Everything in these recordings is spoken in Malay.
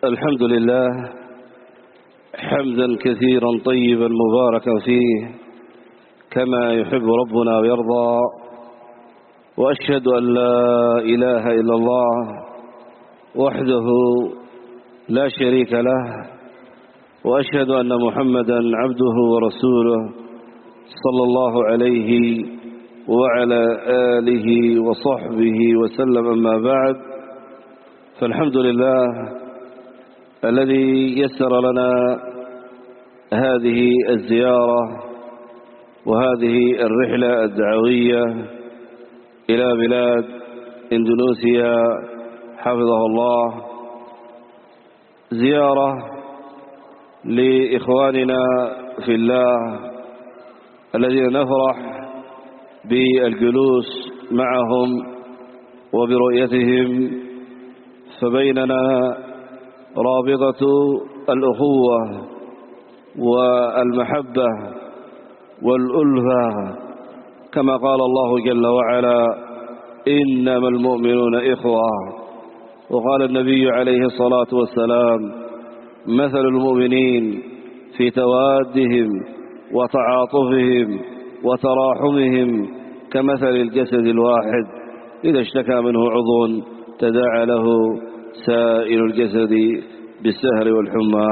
الحمد لله حمدا كثيرا طيبا مباركا فيه كما يحب ربنا ويرضى، وأشهد أن لا إله إلا الله وحده لا شريك له، وأشهد أن محمدا عبده ورسوله صلى الله عليه وعلى آله وصحبه وسلم. أما بعد، فالحمد لله الذي يسر لنا هذه الزيارة وهذه الرحلة الدعوية إلى بلاد إندونيسيا حفظه الله، زيارة لإخواننا في الله الذين نفرح بالجلوس معهم وبرؤيتهم، فبيننا رابطة الأخوة والمحبة والألفة، كما قال الله جل وعلا: إنما المؤمنون إخوة. وقال النبي عليه الصلاة والسلام: مثل المؤمنين في توادهم وتعاطفهم وتراحمهم كمثل الجسد الواحد إذا اشتكى منه عضو تداعى له سائر الجسد بالسهر والحمى.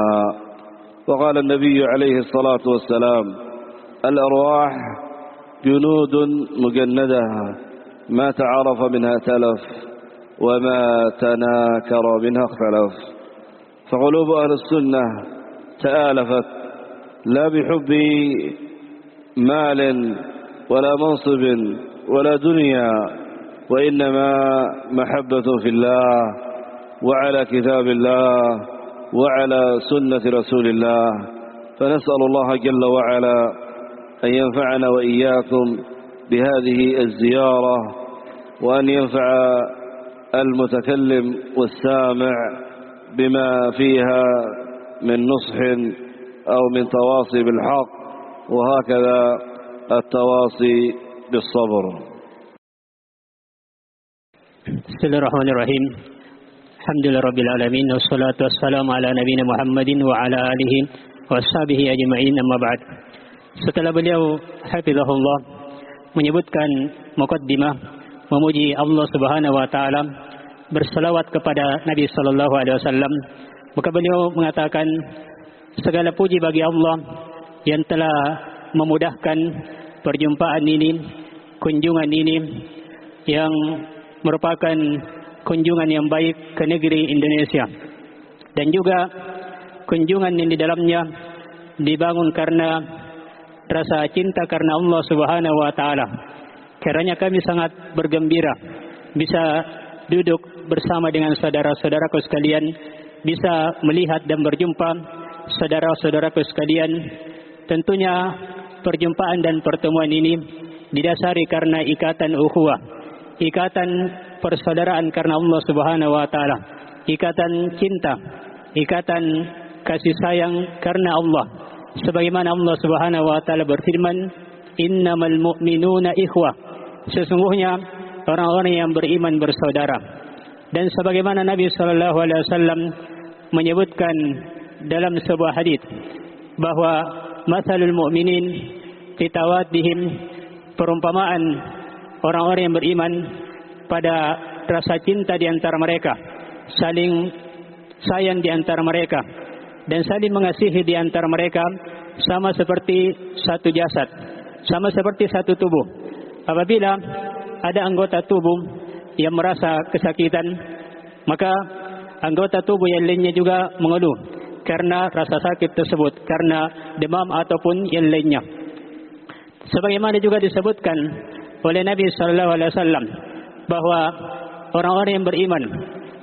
وقال النبي عليه الصلاة والسلام: الأرواح جنود مجندة ما تعارف منها تلف وما تناكر منها اختلف. فقلوب أهل السنة تآلفت لا بحب مال ولا منصب ولا دنيا، وإنما محبة في الله وعلى كتاب الله وعلى سنة رسول الله. فنسأل الله جل وعلا أن ينفعنا وإياكم بهذه الزيارة، وأن ينفع المتكلم والسامع بما فيها من نصح أو من تواصي بالحق، وهكذا التواصي بالصبر. بسم الله الرحمن الرحيم. Alhamdulillahirabbil alamin, wassalatu wassalamu ala nabiyina Muhammadin wa ala alihi washabihi ajma'in, amma ba'd. Setelah beliau hafizahullah menyebutkan muqaddimah memuji Allah Subhanahu wa taala, berselawat kepada Nabi sallallahu alaihi wasallam, maka beliau mengatakan segala puji bagi Allah yang telah memudahkan perjumpaan ini, kunjungan ini yang merupakan kunjungan yang baik ke negeri Indonesia, dan juga kunjungan yang di dalamnya dibangun karena rasa cinta karena Allah Subhanahu wa taala. Karena kami sangat bergembira bisa duduk bersama dengan saudara-saudaraku sekalian, bisa melihat dan berjumpa saudara-saudaraku sekalian. Tentunya perjumpaan dan pertemuan ini didasari karena ikatan ukhuwah, ikatan persaudaraan karena Allah Subhanahu wa taala, ikatan cinta, ikatan kasih sayang karena Allah. Sebagaimana Allah Subhanahu wa taala berfirman, innamal mu'minuna ikhwah, sesungguhnya orang-orang yang beriman bersaudara. Dan sebagaimana Nabi sallallahu alaihi wasallam menyebutkan dalam sebuah hadis bahwa mathalul mu'minin fi tawaddihim, perumpamaan orang-orang yang beriman pada rasa cinta di antara mereka, saling sayang di antara mereka, dan saling mengasihi di antara mereka, sama seperti satu jasad, sama seperti satu tubuh. Apabila ada anggota tubuh yang merasa kesakitan, maka anggota tubuh yang lainnya juga mengeluh karena rasa sakit tersebut, karena demam ataupun yang lainnya. Sebagaimana juga disebutkan oleh Nabi sallallahu alaihi wasallam bahwa orang-orang yang beriman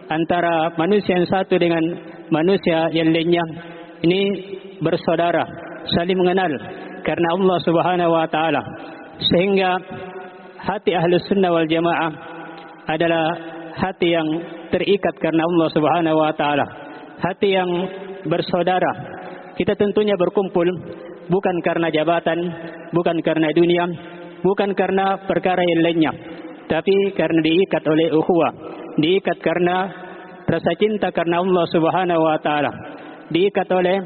antara manusia yang satu dengan manusia yang lainnya ini bersaudara, saling mengenal karena Allah Subhanahu wa taala. Sehingga hati Ahlus Sunnah wal Jamaah adalah hati yang terikat karena Allah Subhanahu wa taala, hati yang bersaudara. Kita tentunya berkumpul bukan karena jabatan, bukan karena dunia, bukan karena perkara yang lainnya, tapi karena diikat oleh ukhuwah, diikat karena rasa cinta karena Allah Subhanahu wa taala, diikat oleh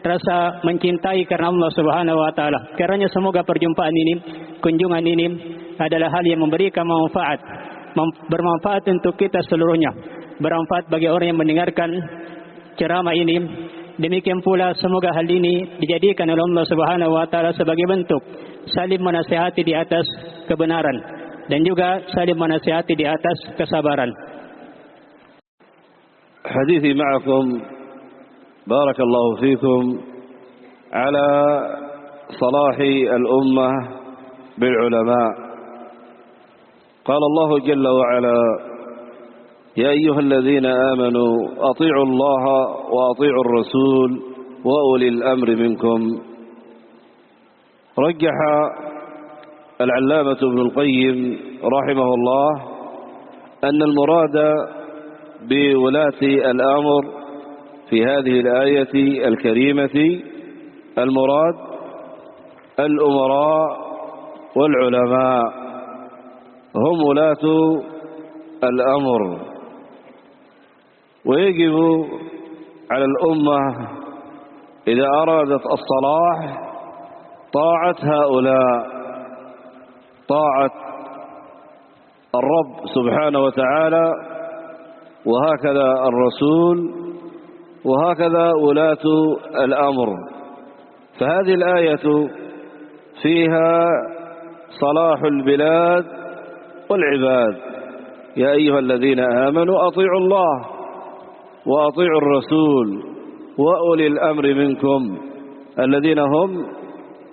rasa mencintai karena Allah Subhanahu wa taala. Kiranya semoga perjumpaan ini, kunjungan ini adalah hal yang memberikan manfaat, bermanfaat untuk kita seluruhnya, bermanfaat bagi orang yang mendengarkan ceramah ini. Demikian pula semoga hal ini dijadikan oleh Allah Subhanahu wa taala sebagai bentuk saling menasihati di atas kebenaran dan juga saling menasihati di atas kesabaran. حديثي معكم بارك الله فيكم على صلاح الأمة بالعلماء. قال الله جل وعلا: يا أيها الذين آمنوا أطيعوا الله وأطيعوا الرسول وأولي الأمر منكم. رجح العلامة ابن القيم رحمه الله أن المراد بولاة الأمر في هذه الآية الكريمة المراد الأمراء والعلماء، هم ولاة الأمر، ويجب على الأمة إذا أرادت الصلاح طاعة هؤلاء، طاعة الرب سبحانه وتعالى، وهكذا الرسول، وهكذا ولاة الأمر. فهذه الآية فيها صلاح البلاد والعباد. يا أيها الذين آمنوا أطيعوا الله وأطيعوا الرسول وأولي الأمر منكم، الذين هم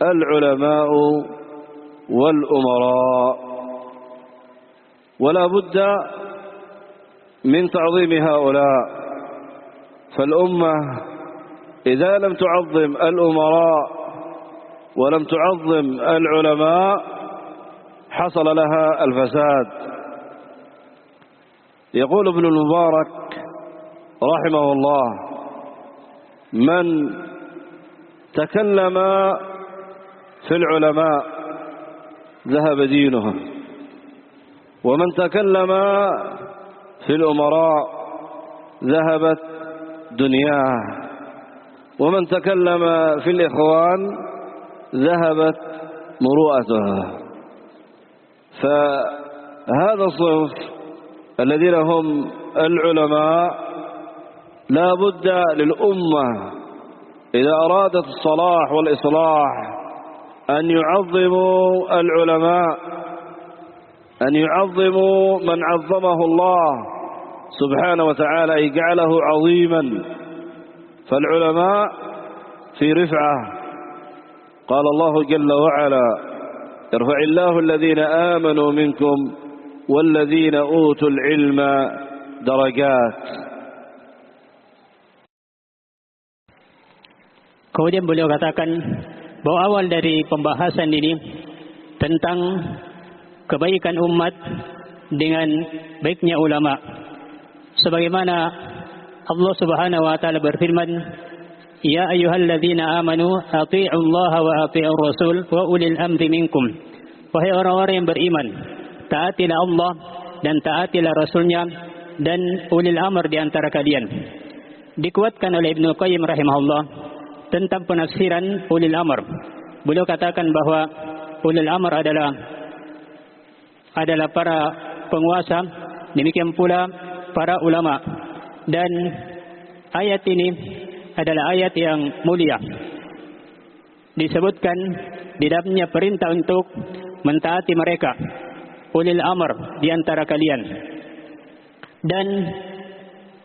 العلماء والأمراء. ولا بد من تعظيم هؤلاء، فالأمة إذا لم تعظم الأمراء ولم تعظم العلماء حصل لها الفساد. يقول ابن المبارك رحمه الله: من تكلم في العلماء ذهب دينه، ومن تكلم في الأمراء ذهبت دنياه، ومن تكلم في الإخوان ذهبت مروءته. فهذا الصنف الذين هم العلماء لا بد للأمة إذا أرادت الصلاح والإصلاح أن يعظموا العلماء، أن يعظموا من عظمه الله سبحانه وتعالى، أي جعله عظيما. فالعلماء في رفعة، قال الله جل وعلا: يرفع الله الذين آمنوا منكم والذين أوتوا العلم درجات. Kemudian beliau katakan bahwa awal dari pembahasan ini tentang kebaikan umat dengan baiknya ulama. Sebagaimana Allah Subhanahu wa taala berfirman, "Ya ayyuhalladzina amanu athi'ullaha wa athi'ur rasul wa ulil amri minkum." Wahai orang-orang yang beriman, taatilah Allah dan taatilah Rasulnya dan ulil amr di antara kalian. Dikuatkan oleh Ibnu Qayyim rahimahullah tentang penafsiran ulil amr. Beliau katakan bahwa ulil amr adalah para penguasa, demikian pula para ulama. Dan ayat ini adalah ayat yang mulia. Disebutkan di dalamnya perintah untuk mentaati mereka, ulil amr di antara kalian. Dan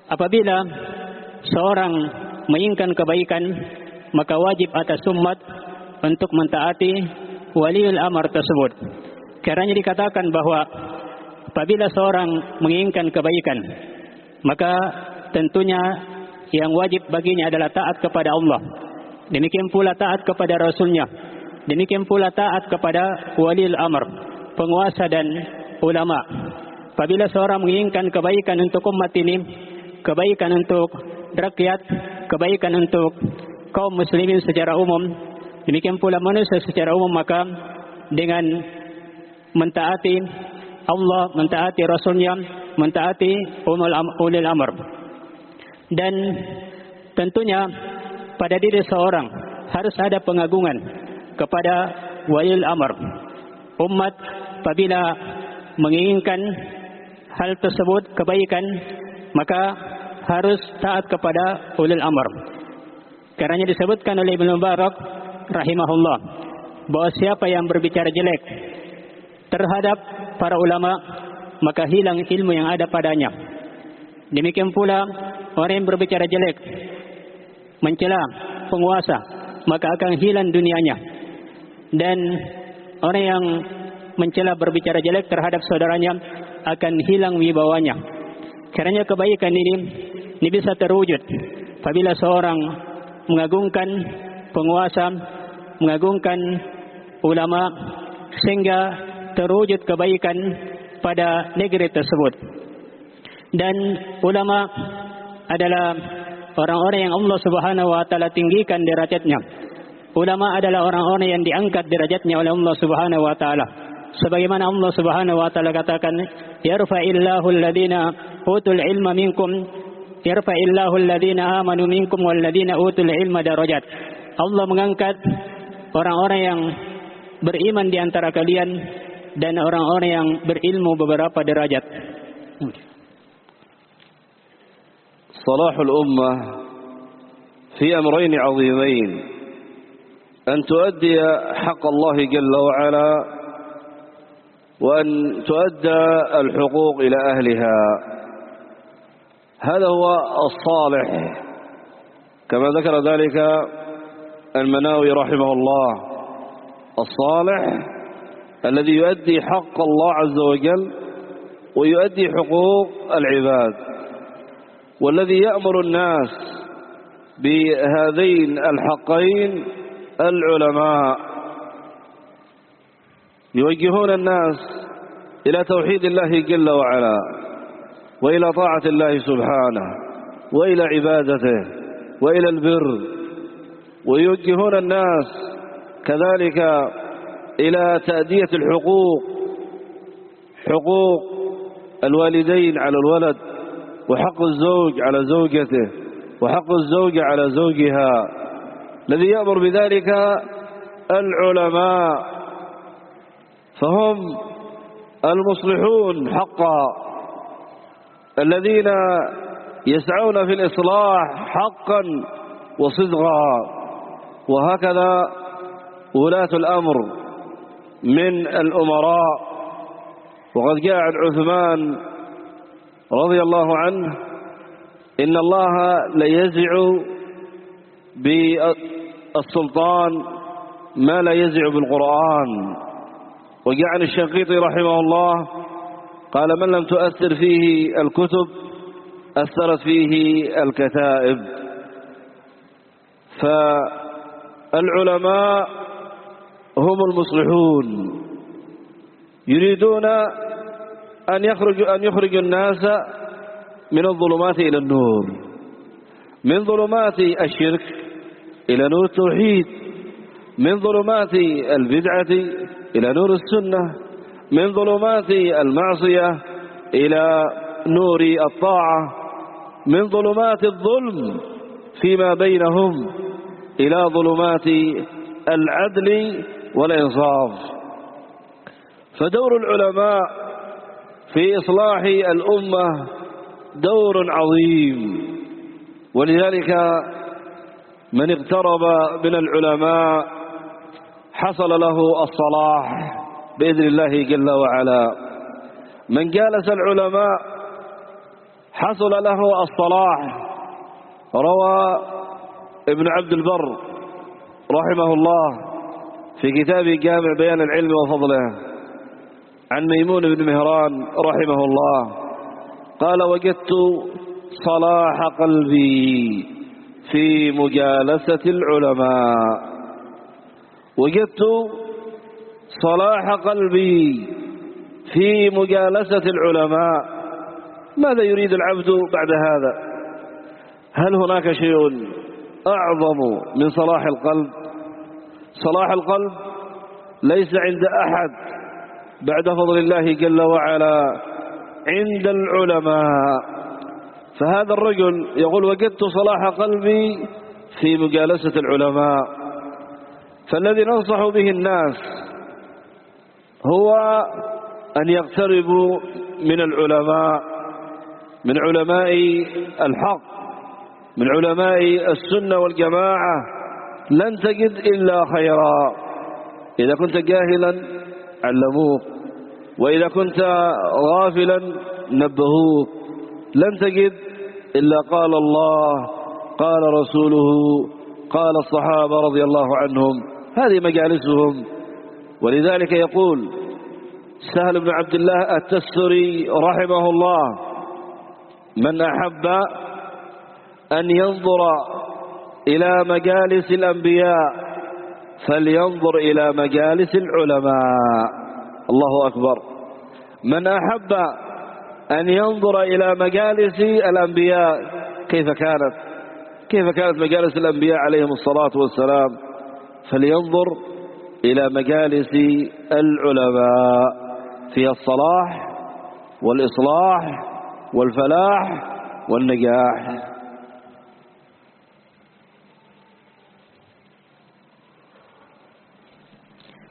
apabila seorang menginginkan kebaikan, maka wajib atas umat untuk mentaati waliul amr tersebut. Karena dikatakan bahwa apabila seorang menginginkan kebaikan, maka tentunya yang wajib baginya adalah taat kepada Allah. Demikian pula taat kepada Rasulnya. Demikian pula taat kepada waliul amr, penguasa dan ulama. Apabila seorang menginginkan kebaikan untuk umat ini, kebaikan untuk rakyat, kebaikan untuk kaum muslimin secara umum, demikian pula manusia secara umum, maka dengan mentaati Allah, mentaati Rasulnya, mentaati ulil amr. Dan tentunya pada diri seorang harus ada pengagungan kepada walil amr. Umat apabila menginginkan hal tersebut kebaikan, maka harus taat kepada ulil amr. Karena disebutkan oleh Ibnu Mubarak rahimahullah bahwa siapa yang berbicara jelek terhadap para ulama, maka hilang ilmu yang ada padanya. Demikian pula orang yang berbicara jelek mencela penguasa, maka akan hilang dunianya. Dan orang yang mencela berbicara jelek terhadap saudaranya akan hilang wibawanya. Karena kebaikan ini bisa terwujud apabila seorang mengagungkan penguasa, mengagungkan ulama, sehingga terwujud kebaikan pada negeri tersebut. Dan ulama adalah orang-orang yang Allah Subhanahu wa taala tinggikan derajatnya. Ulama adalah orang-orang yang diangkat derajatnya oleh Allah Subhanahu wa taala. Sebagaimana Allah Subhanahu wa taala katakan, yarfa'illahu alladhina utul ilma minkum, yarfa'illahu alladhina amanu minkum walladhina utul ilma darajat. Allah mengangkat orang-orang yang beriman di antara kalian dan orang-orang yang berilmu beberapa derajat. صلاح الأمة في أمرين عظيمين: أن تؤدي حق الله جل وعلا، وأن تؤدى الحقوق إلى أهلها. هذا هو الصالح كما ذكر ذلك المناوي رحمه الله. الصالح الذي يؤدي حق الله عز وجل ويؤدي حقوق العباد، والذي يأمر الناس بهذين الحقين العلماء، يوجهون الناس إلى توحيد الله جل وعلا وإلى طاعة الله سبحانه وإلى عبادته وإلى البر، ويوجهون الناس كذلك إلى تأدية الحقوق، حقوق الوالدين على الولد، وحق الزوج على زوجته، وحق الزوجة على زوجها. الذي يأمر بذلك العلماء، فهم المصلحون حقا، الذين يسعون في الإصلاح حقا وصدقا. وهكذا ولاة الأمر من الأمراء. وقد جاء عن عثمان رضي الله عنه: إن الله ليزع بالسلطان ما لا يزع بالقرآن. وجاء عن الشنقيطي رحمه الله قال: من لم تؤثر فيه الكتب أثرت فيه الكتائب. فالعلماء هم المصلحون، يريدون أن يخرجوا الناس من الظلمات إلى النور، من ظلمات الشرك إلى نور التوحيد، من ظلمات البدعة إلى نور السنة، من ظلمات المعصية إلى نور الطاعة، من ظلمات الظلم فيما بينهم إلى ظلمات العدل والإنصاف. فدور العلماء في إصلاح الأمة دور عظيم، ولذلك من اقترب من العلماء حصل له الصلاح بإذن الله جل وعلا. من جالس العلماء حصل له الصلاح. روى ابن عبد البر رحمه الله في كتاب جامع بيان العلم وفضله عن ميمون بن مهران رحمه الله قال: وجدت صلاح قلبي في مجالسة العلماء، وجدت صلاح قلبي في مجالسة العلماء. ماذا يريد العبد بعد هذا؟ هل هناك شيء أعظم من صلاح القلب؟ صلاح القلب ليس عند أحد بعد فضل الله جل وعلا عند العلماء. فهذا الرجل يقول وجدت صلاح قلبي في مجالسة العلماء. فالذي ننصح به الناس هو أن يقتربوا من العلماء، من علماء الحق، من علماء السنة والجماعة. لن تجد إلا خيرا. إذا كنت جاهلا علموك، وإذا كنت غافلا نبهوك. لن تجد إلا قال الله، قال رسوله، قال الصحابة رضي الله عنهم. هذه مجالسهم. ولذلك يقول سهل بن عبد الله التستري رحمه الله: من أحب أن ينظر إلى مجالس الأنبياء فلينظر إلى مجالس العلماء. الله أكبر. من أحب أن ينظر إلى مجالس الأنبياء كيف كانت مجالس الأنبياء عليهم الصلاة والسلام؟ فلينظر إلى مجالس العلماء فيها الصلاح والإصلاح والفلاح والنجاح.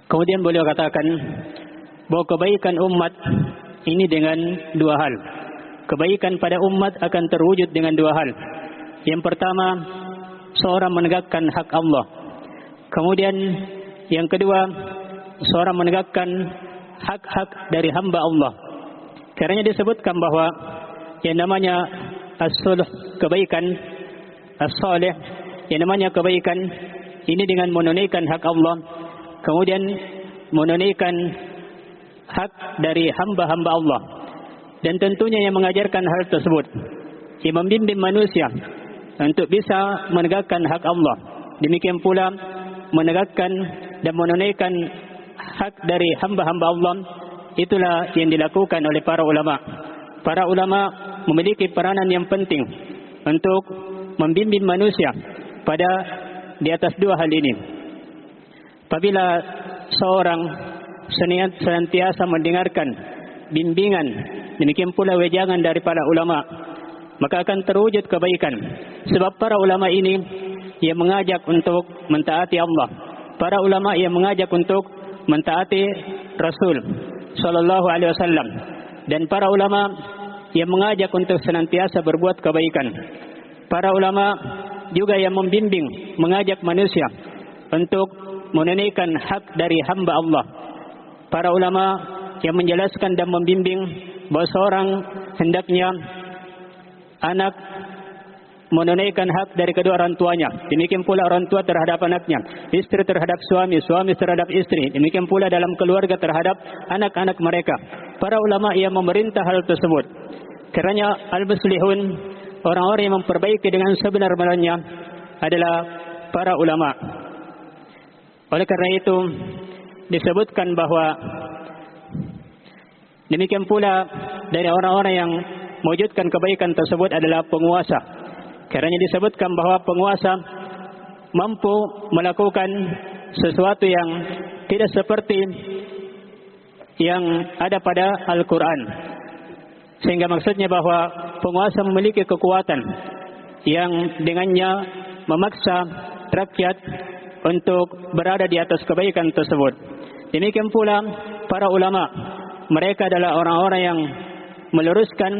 Kemudian beliau katakan bahwa kebaikan umat ini dengan dua hal. Kebaikan pada umat akan terwujud dengan dua hal. Yang pertama, seorang menegakkan hak Allah. Kemudian yang kedua, seorang menegakkan hak-hak dari hamba Allah. Karena disebutkan bahwa yang namanya as-sulh, kebaikan, as-salih, yang namanya kebaikan ini dengan menunaikan hak Allah, kemudian menunaikan hak dari hamba-hamba Allah. Dan tentunya yang mengajarkan hal tersebut, yang membimbing manusia untuk bisa menegakkan hak Allah. Demikian pula menegakkan dan menunaikan hak dari hamba-hamba Allah. Itulah yang dilakukan oleh para ulama. Para ulama memiliki peranan yang penting untuk membimbing manusia pada di atas dua hal ini. Apabila seorang senantiasa mendengarkan bimbingan, demikian pula wejangan dari para ulama, maka akan terwujud kebaikan. Sebab para ulama ini yang mengajak untuk mentaati Allah, para ulama yang mengajak untuk mentaati Rasul sallallahu alaihi wasallam, dan para ulama yang mengajak untuk senantiasa berbuat kebaikan. Para ulama juga yang membimbing, mengajak manusia untuk menunaikan hak dari hamba Allah. Para ulama yang menjelaskan dan membimbing bahawa seorang hendaknya anak menunaikan hak dari kedua orang tuanya. Demikian pula orang tua terhadap anaknya, istri terhadap suami, suami terhadap istri. Demikian pula dalam keluarga terhadap anak-anak mereka. Para ulama yang memerintah hal tersebut. Kerana al-muslihun, orang-orang yang memperbaiki dengan sebenar-benarnya adalah para ulama. Oleh karena itu disebutkan bahawa demikian pula dari orang-orang yang mewujudkan kebaikan tersebut adalah penguasa. Kerana disebutkan bahawa penguasa mampu melakukan sesuatu yang tidak seperti yang ada pada Al-Quran. Sehingga maksudnya bahawa penguasa memiliki kekuatan yang dengannya memaksa rakyat untuk berada di atas kebaikan tersebut. Demikian pula para ulama, mereka adalah orang-orang yang meluruskan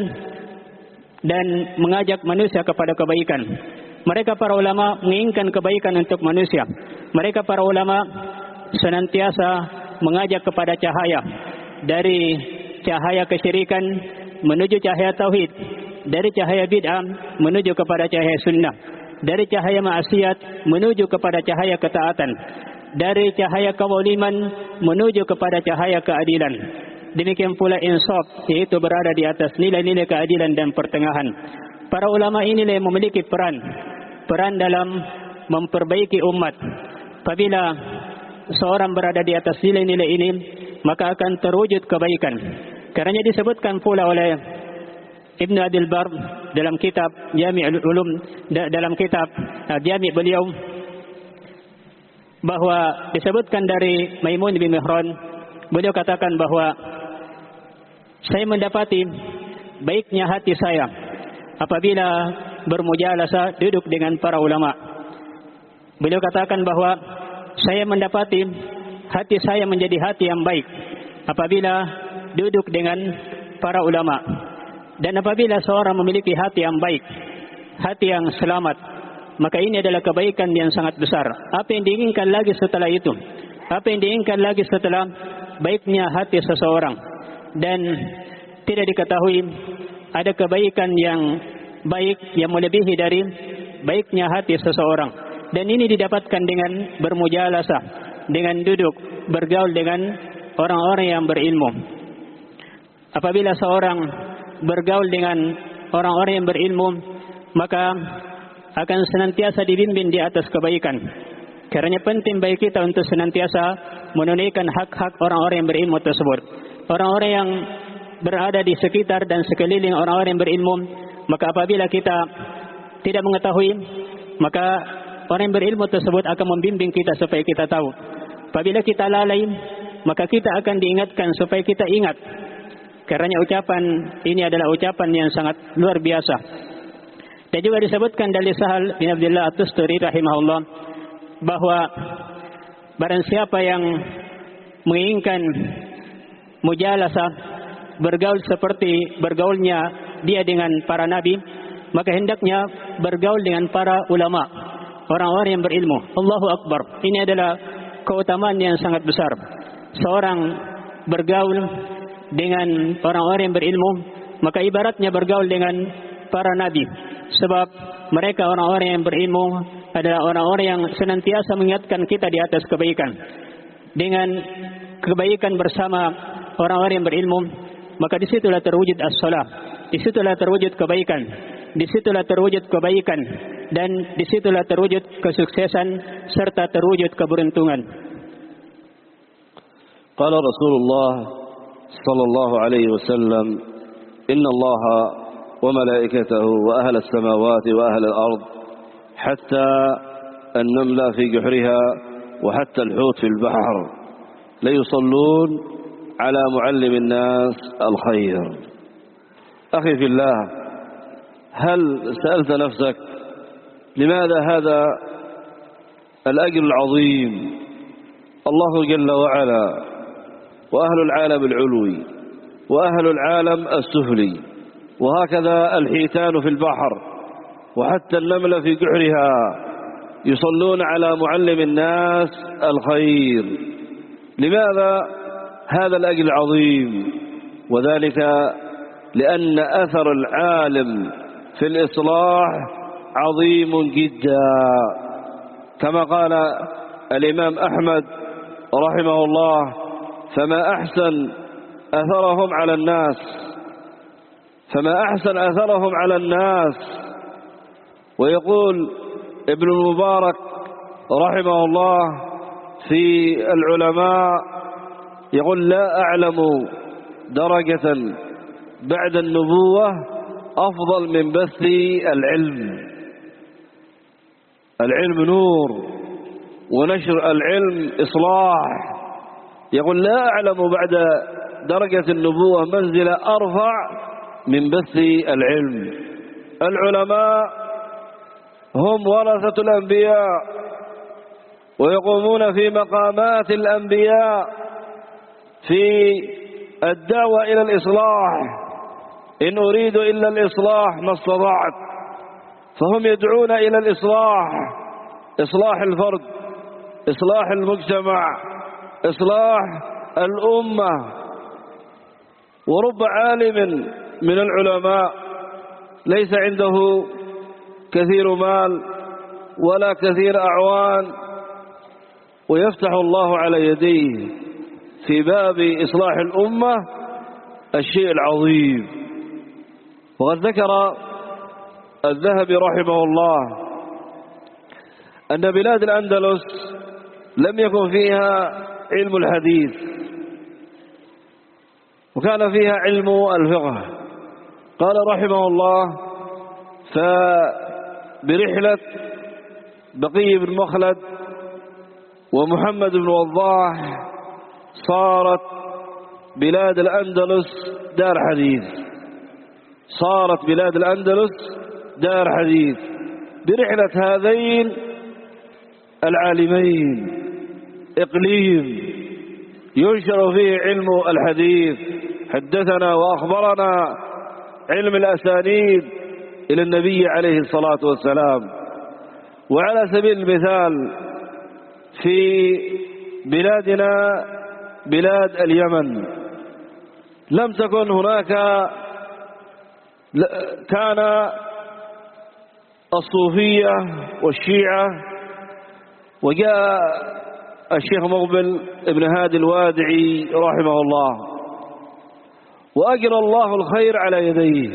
dan mengajak manusia kepada kebaikan. Mereka para ulama menginginkan kebaikan untuk manusia. Mereka para ulama senantiasa mengajak kepada cahaya, dari cahaya kesyirikan menuju cahaya tauhid, dari cahaya bid'ah menuju kepada cahaya sunnah, dari cahaya maksiat menuju kepada cahaya ketaatan, dari cahaya kezaliman menuju kepada cahaya keadilan. Demikian pula insaf, yaitu berada di atas nilai-nilai keadilan dan pertengahan. Para ulama inilah yang memiliki peran dalam memperbaiki umat. Apabila seorang berada di atas nilai-nilai ini, maka akan terwujud kebaikan. Kerana disebutkan pula oleh Ibn Abdul Bar dalam kitab Jami' Ulum, dalam kitab Jami' beliau, bahawa disebutkan dari Maimun bin Mihran, beliau katakan bahawa saya mendapati baiknya hati saya apabila bermujalasah duduk dengan para ulama. Beliau katakan bahwa saya mendapati hati saya menjadi hati yang baik apabila duduk dengan para ulama. Dan apabila seorang memiliki hati yang baik, hati yang selamat, maka ini adalah kebaikan yang sangat besar. Apa yang diinginkan lagi setelah itu? Apa yang diinginkan lagi setelah baiknya hati seseorang? Dan tidak diketahui ada kebaikan yang baik yang melebihi dari baiknya hati seseorang. Dan ini didapatkan dengan bermujalasah, dengan duduk, bergaul dengan orang-orang yang berilmu. Apabila seorang bergaul dengan orang-orang yang berilmu, maka akan senantiasa dibimbing di atas kebaikan. Karena penting bagi kita untuk senantiasa menunaikan hak-hak orang-orang yang berilmu tersebut. Orang-orang yang berada di sekitar dan sekeliling orang-orang yang berilmu, maka apabila kita tidak mengetahui, maka orang yang berilmu tersebut akan membimbing kita supaya kita tahu. Apabila kita lalai, maka kita akan diingatkan supaya kita ingat. Karena ucapan ini adalah ucapan yang sangat luar biasa. Dan juga disebutkan dari Sahal bin Abdullah At-Tusturi rahimahullah bahwa barang siapa yang menginginkan mujalasah, bergaul seperti bergaulnya dia dengan para nabi, maka hendaknya bergaul dengan para ulama, orang-orang yang berilmu. Allahu Akbar. Ini adalah keutamaan yang sangat besar. Seorang bergaul dengan orang-orang yang berilmu, maka ibaratnya bergaul dengan para nabi. Sebab mereka orang-orang yang berilmu adalah orang-orang yang senantiasa mengingatkan kita di atas kebaikan. Dengan kebaikan bersama orang-orang yang berilmu, maka disitulah terwujud as-salah, disitulah terwujud kebaikan, disitulah terwujud kebaikan, dan disitulah terwujud kesuksesan serta terwujud keberuntungan. Qala Rasulullah sallallahu alaihi wasallam, inna Allah وملائكته وأهل السماوات وأهل الأرض حتى النملة في جحرها وحتى الحوت في البحر ليصلون على معلم الناس الخير. أخي في الله، هل سألت نفسك لماذا هذا الأجر العظيم؟ الله جل وعلا وأهل العالم العلوي وأهل العالم السفلي، وهكذا الحيتان في البحر وحتى النملة في جحرها يصلون على معلم الناس الخير. لماذا هذا الأجر العظيم؟ وذلك لأن أثر العالم في الإصلاح عظيم جدا، كما قال الإمام أحمد رحمه الله: فما أحسن أثرهم على الناس، فما أحسن أثرهم على الناس. ويقول ابن المبارك رحمه الله في العلماء، يقول: لا أعلم درجة بعد النبوة أفضل من بث العلم. العلم نور، ونشر العلم إصلاح. يقول: لا أعلم بعد درجة النبوة منزلة أرفع من بث العلم. العلماء هم ورثة الأنبياء، ويقومون في مقامات الأنبياء في الدعوة إلى الإصلاح. إن أريد إلا الإصلاح ما استطعت. فهم يدعون إلى الإصلاح، إصلاح الفرد، إصلاح المجتمع، إصلاح الأمة. ورب عالم من العلماء ليس عنده كثير مال ولا كثير أعوان، ويفتح الله على يديه في باب إصلاح الأمة الشيء العظيم. وقد ذكر الذهبي رحمه الله أن بلاد الأندلس لم يكن فيها علم الحديث، وكان فيها علم الفقه. قال رحمه الله: فبرحلة بقي بن مخلد ومحمد بن وضاح صارت بلاد الأندلس دار حديث. صارت بلاد الأندلس دار حديث برحلة هذين العالمين، إقليم ينشر فيه علم الحديث، حدثنا وأخبرنا، علم الأسانيد إلى النبي عليه الصلاة والسلام. وعلى سبيل المثال في بلادنا بلاد اليمن لم تكن هناك، كان الصوفية والشيعة، وجاء الشيخ مقبل ابن هادي الوادعي رحمه الله وأجرى الله الخير على يديه،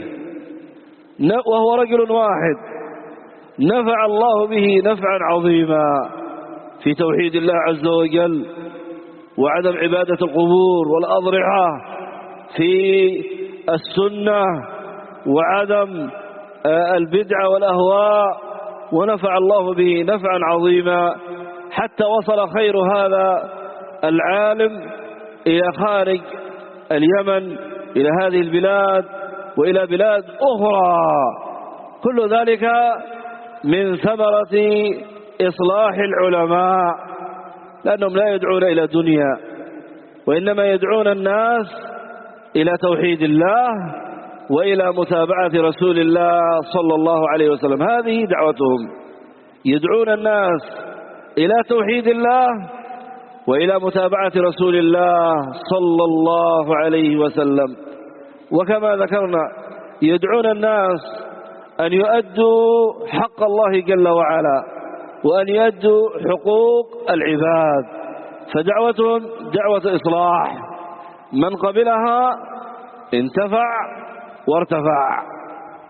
وهو رجل واحد نفع الله به نفعا عظيما في توحيد الله عز وجل وعدم عبادة القبور والأضرحة، في السنة وعدم البدع والأهواء، ونفع الله به نفعا عظيما حتى وصل خير هذا العالم إلى خارج اليمن، إلى هذه البلاد وإلى بلاد أخرى. كل ذلك من ثمرة إصلاح العلماء، لأنهم لا يدعون إلى دنيا، وإنما يدعون الناس إلى توحيد الله وإلى متابعة رسول الله صلى الله عليه وسلم. هذه دعوتهم، يدعون الناس إلى توحيد الله وإلى متابعة رسول الله صلى الله عليه وسلم. وكما ذكرنا يدعون الناس أن يؤدوا حق الله جل وعلا وأن يؤدوا حقوق العباد، فدعوتهم دعوة إصلاح، من قبلها انتفع وارتفع،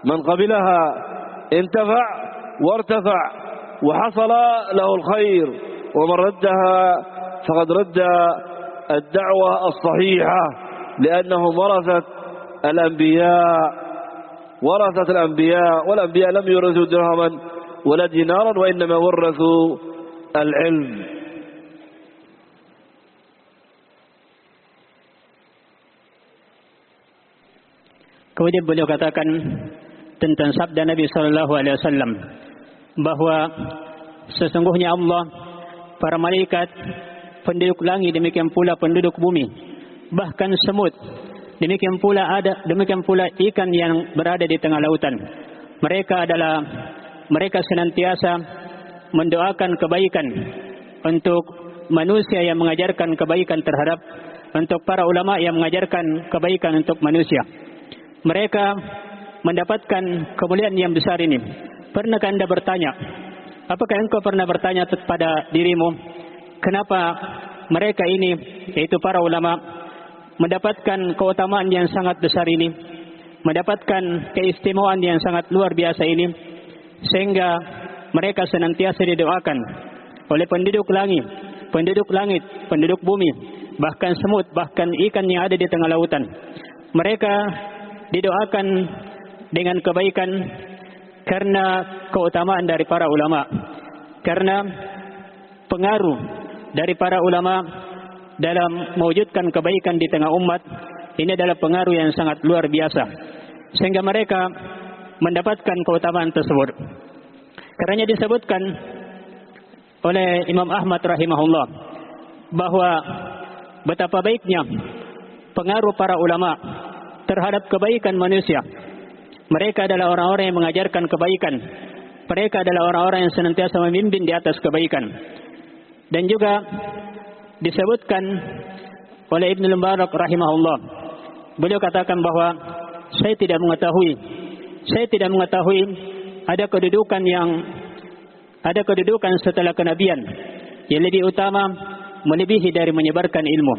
من قبلها انتفع وارتفع وحصل له الخير، ومن ردها فقد رد الدعوة الصحيحة، لأنهم ورثة الأنبياء، ورثة الأنبياء، والأنبياء لم يورثوا درهما ولا دينارا، وإنما ورثوا العلم. Kemudian beliau katakan tentang sabda Nabi Sallallahu Alaihi Wasallam bahwa sesungguhnya Allah, para malaikat, penduduk langit, demikian pula penduduk bumi, bahkan semut, demikian pula ikan yang berada di tengah lautan. Mereka senantiasa mendoakan kebaikan untuk manusia yang mengajarkan kebaikan terhadap, untuk para ulama yang mengajarkan kebaikan untuk manusia. Mereka mendapatkan kemuliaan yang besar ini. Pernahkah Anda bertanya, apakah engkau pernah bertanya kepada dirimu, kenapa mereka ini, yaitu para ulama, mendapatkan keutamaan yang sangat besar ini, mendapatkan keistimewaan yang sangat luar biasa ini, sehingga mereka senantiasa didoakan oleh penduduk langit, penduduk bumi, bahkan semut, bahkan ikan yang ada di tengah lautan. Mereka didoakan dengan kebaikan karena keutamaan dari para ulama, karena pengaruh dari para ulama dalam mewujudkan kebaikan di tengah umat. Ini adalah pengaruh yang sangat luar biasa, sehingga mereka mendapatkan keutamaan tersebut. Karena disebutkan oleh Imam Ahmad rahimahullah bahwa betapa baiknya pengaruh para ulama terhadap kebaikan manusia. Mereka adalah orang-orang yang mengajarkan kebaikan. Mereka adalah orang-orang yang senantiasa memimpin di atas kebaikan. Dan juga disebutkan oleh Ibnu Mubarak rahimahullah, beliau katakan bahwa saya tidak mengetahui ada kedudukan setelah kenabian yang lebih utama melebihi dari menyebarkan ilmu.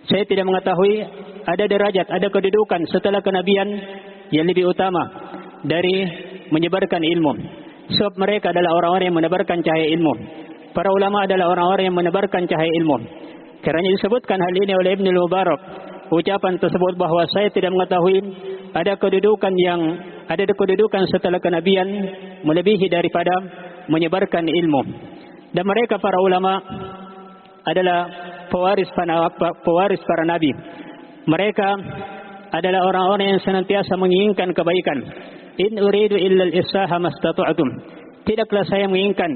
Saya tidak mengetahui ada derajat, ada kedudukan setelah kenabian yang lebih utama dari menyebarkan ilmu. Sebab mereka adalah orang-orang yang menebarkan cahaya ilmu. Para ulama adalah orang-orang yang menebarkan cahaya ilmu. Kerana disebutkan hal ini oleh Ibnu Mubarak, ucapan tersebut bahwa saya tidak mengetahui ada kedudukan setelah kenabian melebihi daripada menyebarkan ilmu. Dan mereka para ulama adalah pewaris para nabi. Mereka adalah orang-orang yang senantiasa menginginkan kebaikan. In uridu illa al-islaha mastata'tum. Tidaklah saya menginginkan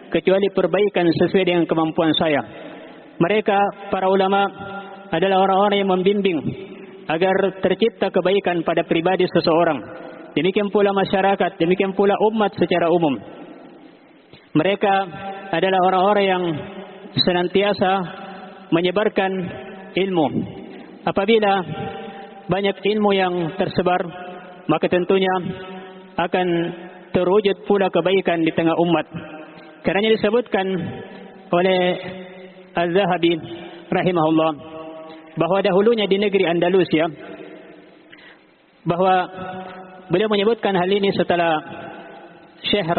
kecuali perbaikan sesuai dengan kemampuan saya. Mereka para ulama adalah orang-orang yang membimbing agar tercipta kebaikan pada pribadi seseorang. Demikian pula masyarakat, demikian pula umat secara umum. Mereka adalah orang-orang yang senantiasa menyebarkan ilmu. Apabila banyak ilmu yang tersebar, maka tentunya akan terwujud pula kebaikan di tengah umat. Karena disebutkan oleh Al-Zahabi rahimahullah bahwa dahulunya di negeri Andalusia, bahwa beliau menyebutkan hal ini setelah Syekh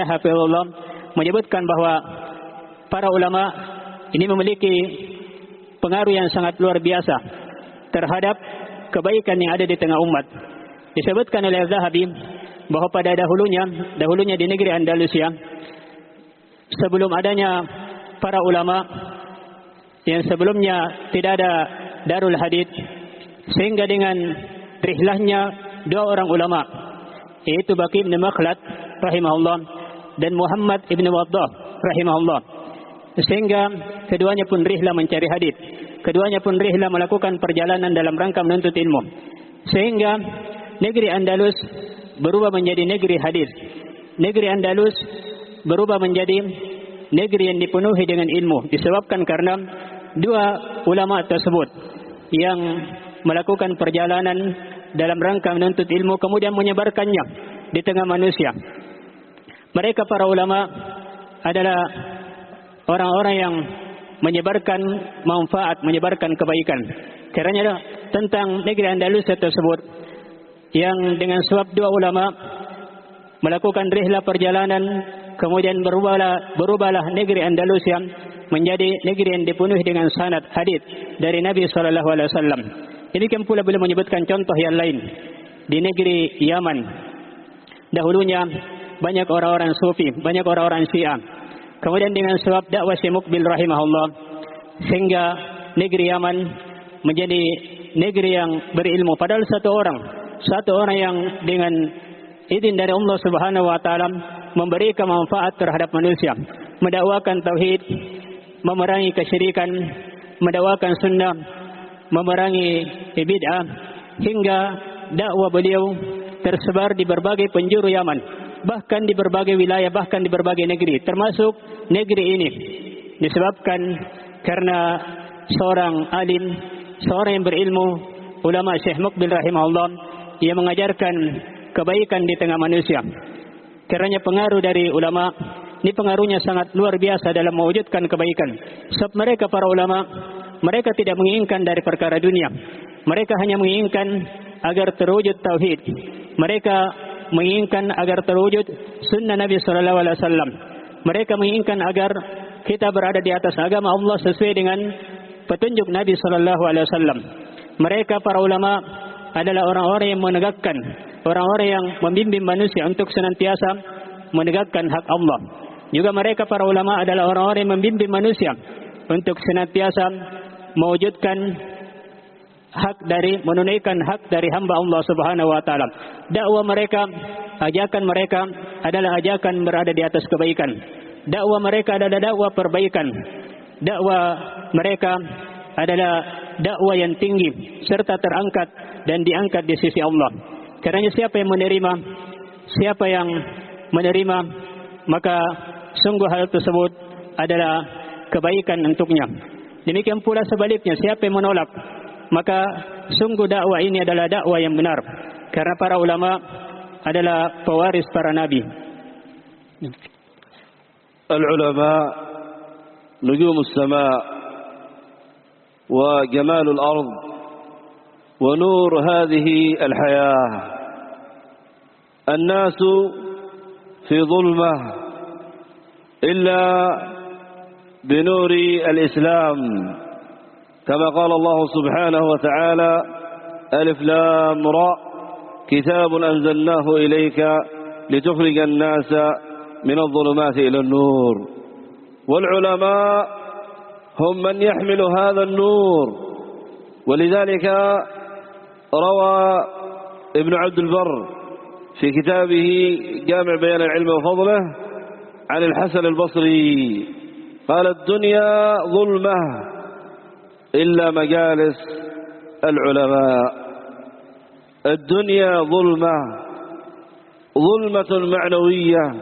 Hafizullah menyebutkan bahwa para ulama ini memiliki pengaruh yang sangat luar biasa terhadap kebaikan yang ada di tengah umat. Disebutkan oleh Al-Zahabi bahwa pada dahulunya di negeri Andalusia, sebelum adanya para ulama, yang sebelumnya tidak ada darul hadits, sehingga dengan rihlahnya dua orang ulama, yaitu Baqi bin Makhlad rahimahullah dan Muhammad ibn Waddah rahimahullah, sehingga keduanya pun rihlah mencari hadits, keduanya pun rihlah melakukan perjalanan dalam rangka menuntut ilmu, sehingga negeri Andalus berubah menjadi negeri hadis. Negeri Andalus berubah menjadi negeri yang dipenuhi dengan ilmu, disebabkan karena dua ulama tersebut yang melakukan perjalanan dalam rangka menuntut ilmu kemudian menyebarkannya di tengah manusia. Mereka para ulama adalah orang-orang yang menyebarkan manfaat, menyebarkan kebaikan. Karena tentang negeri Andalus tersebut, yang dengan sebab dua ulama melakukan rihlah perjalanan, kemudian berubahlah negeri Andalusia menjadi negeri yang dipenuhi dengan sanad hadits dari Nabi SAW. Demikian pula beliau menyebutkan contoh yang lain di negeri Yaman. Dahulunya banyak orang-orang Sufi, banyak orang-orang Syiah. Kemudian dengan sebab dakwah Syekh Muqbil rahimahullah, sehingga negeri Yaman menjadi negeri yang berilmu. Padahal satu orang yang dengan izin dari Allah Subhanahu wa taala memberikan manfaat terhadap manusia, mendakwakan tauhid, memerangi kesyirikan, mendakwakan sunnah, memerangi bid'ah, hingga dakwah beliau tersebar di berbagai penjuru Yaman, bahkan di berbagai wilayah, bahkan di berbagai negeri, termasuk negeri ini. Disebabkan karena seorang alim, seorang yang berilmu, ulama Syekh Muqbil rahimahullah, ia mengajarkan kebaikan di tengah manusia. Kerana pengaruh dari ulama ini pengaruhnya sangat luar biasa dalam mewujudkan kebaikan. Sebab mereka para ulama, mereka tidak menginginkan dari perkara dunia. Mereka hanya menginginkan agar terwujud tauhid. Mereka menginginkan agar terwujud sunnah Nabi sallallahu alaihi wasallam. Mereka menginginkan agar kita berada di atas agama Allah sesuai dengan petunjuk Nabi sallallahu alaihi wasallam. Mereka para ulama adalah orang-orang yang menegakkan, orang-orang yang membimbing manusia untuk senantiasa menegakkan hak Allah. Juga mereka para ulama adalah orang-orang yang membimbing manusia untuk senantiasa mewujudkan menunaikan hak dari hamba Allah Subhanahu wa taala. Dakwah mereka, ajakan mereka adalah ajakan berada di atas kebaikan. Dakwah mereka adalah dakwah perbaikan. Dakwah mereka adalah dakwah yang tinggi serta terangkat dan diangkat di sisi Allah. Kerana siapa yang menerima, maka sungguh hal tersebut adalah kebaikan untuknya. Demikian pula sebaliknya, siapa yang menolak, maka sungguh dakwah ini adalah dakwah yang benar. Karena para ulama adalah pewaris para nabi. Al-ulama nujumus sama' wa jamalul ard ونور هذه الحياة. الناس في ظلمة إلا بنور الإسلام، كما قال الله سبحانه وتعالى: ألف لام را كتاب أنزلناه إليك لتخرج الناس من الظلمات إلى النور. والعلماء هم من يحمل هذا النور، ولذلك روى ابن عبد البر في كتابه جامع بيان العلم وفضله عن الحسن البصري قال: الدنيا ظلمة إلا مجالس العلماء. الدنيا ظلمة معنوية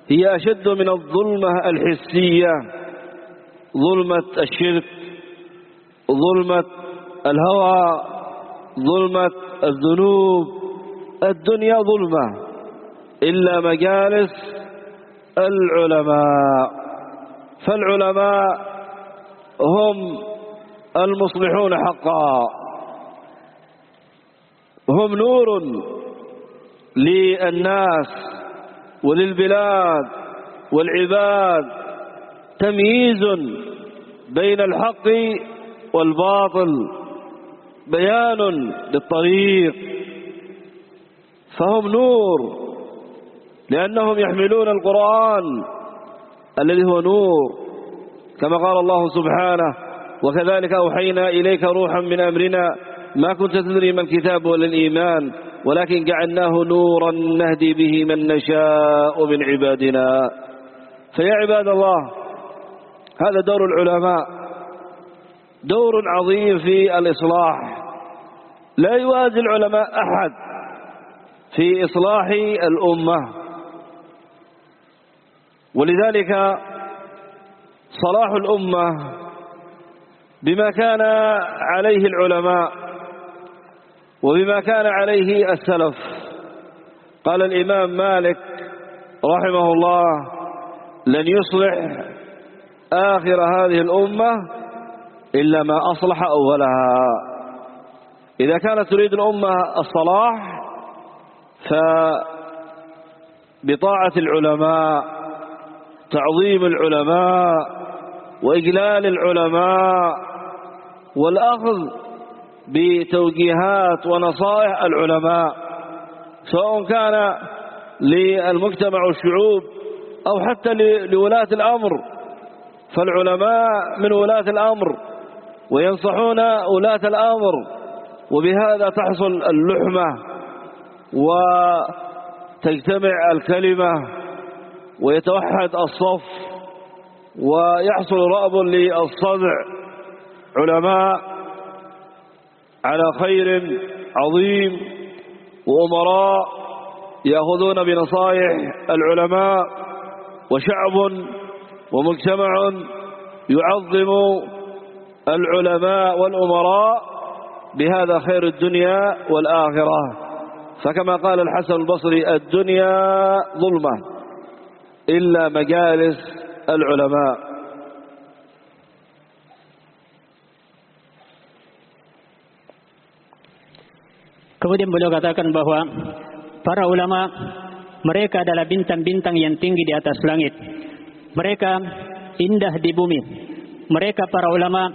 هي أشد من الظلمة الحسية، ظلمة الشرك، ظلمة الهوى، ظلمة الذنوب. الدنيا ظلمة إلا مجالس العلماء، فالعلماء هم المصلحون حقا، هم نور للناس وللبلاد والعباد، تمييز بين الحق والباطل، بيان للطريق، فهم نور لأنهم يحملون القرآن الذي هو نور، كما قال الله سبحانه: وكذلك أوحينا إليك روحا من أمرنا ما كنت تدري ما الكتاب ولا الإيمان ولكن جعلناه نورا نهدي به من نشاء من عبادنا. فيا عباد الله، هذا دور العلماء، دور عظيم في الإصلاح، لا يوازي العلماء أحد في إصلاح الأمة. ولذلك صلاح الأمة بما كان عليه العلماء وبما كان عليه السلف. قال الإمام مالك رحمه الله: لن يصلح آخر هذه الأمة إلا ما أصلح أولها. إذا كانت تريد الأمة الصلاح فبطاعة العلماء، تعظيم العلماء وإجلال العلماء والأخذ بتوجيهات ونصائح العلماء، سواء كان للمجتمع والشعوب أو حتى لولاة الأمر، فالعلماء من ولاة الأمر وينصحون ولاة الأمر، وبهذا تحصل اللحمة وتجتمع الكلمة ويتوحد الصف ويحصل رأب للصدع. علماء على خير عظيم وأمراء يأخذون بنصائح العلماء، وشعب ومجتمع يعظم العلماء والأمراء، بهذا خير الدنيا والآخرة. فكما قال الحسن البصري: الدنيا ظلمة إلا مجالس العلماء. Kemudian beliau katakan bahwa para ulama, mereka adalah bintang-bintang yang tinggi di atas langit. Mereka indah di bumi. Mereka para ulama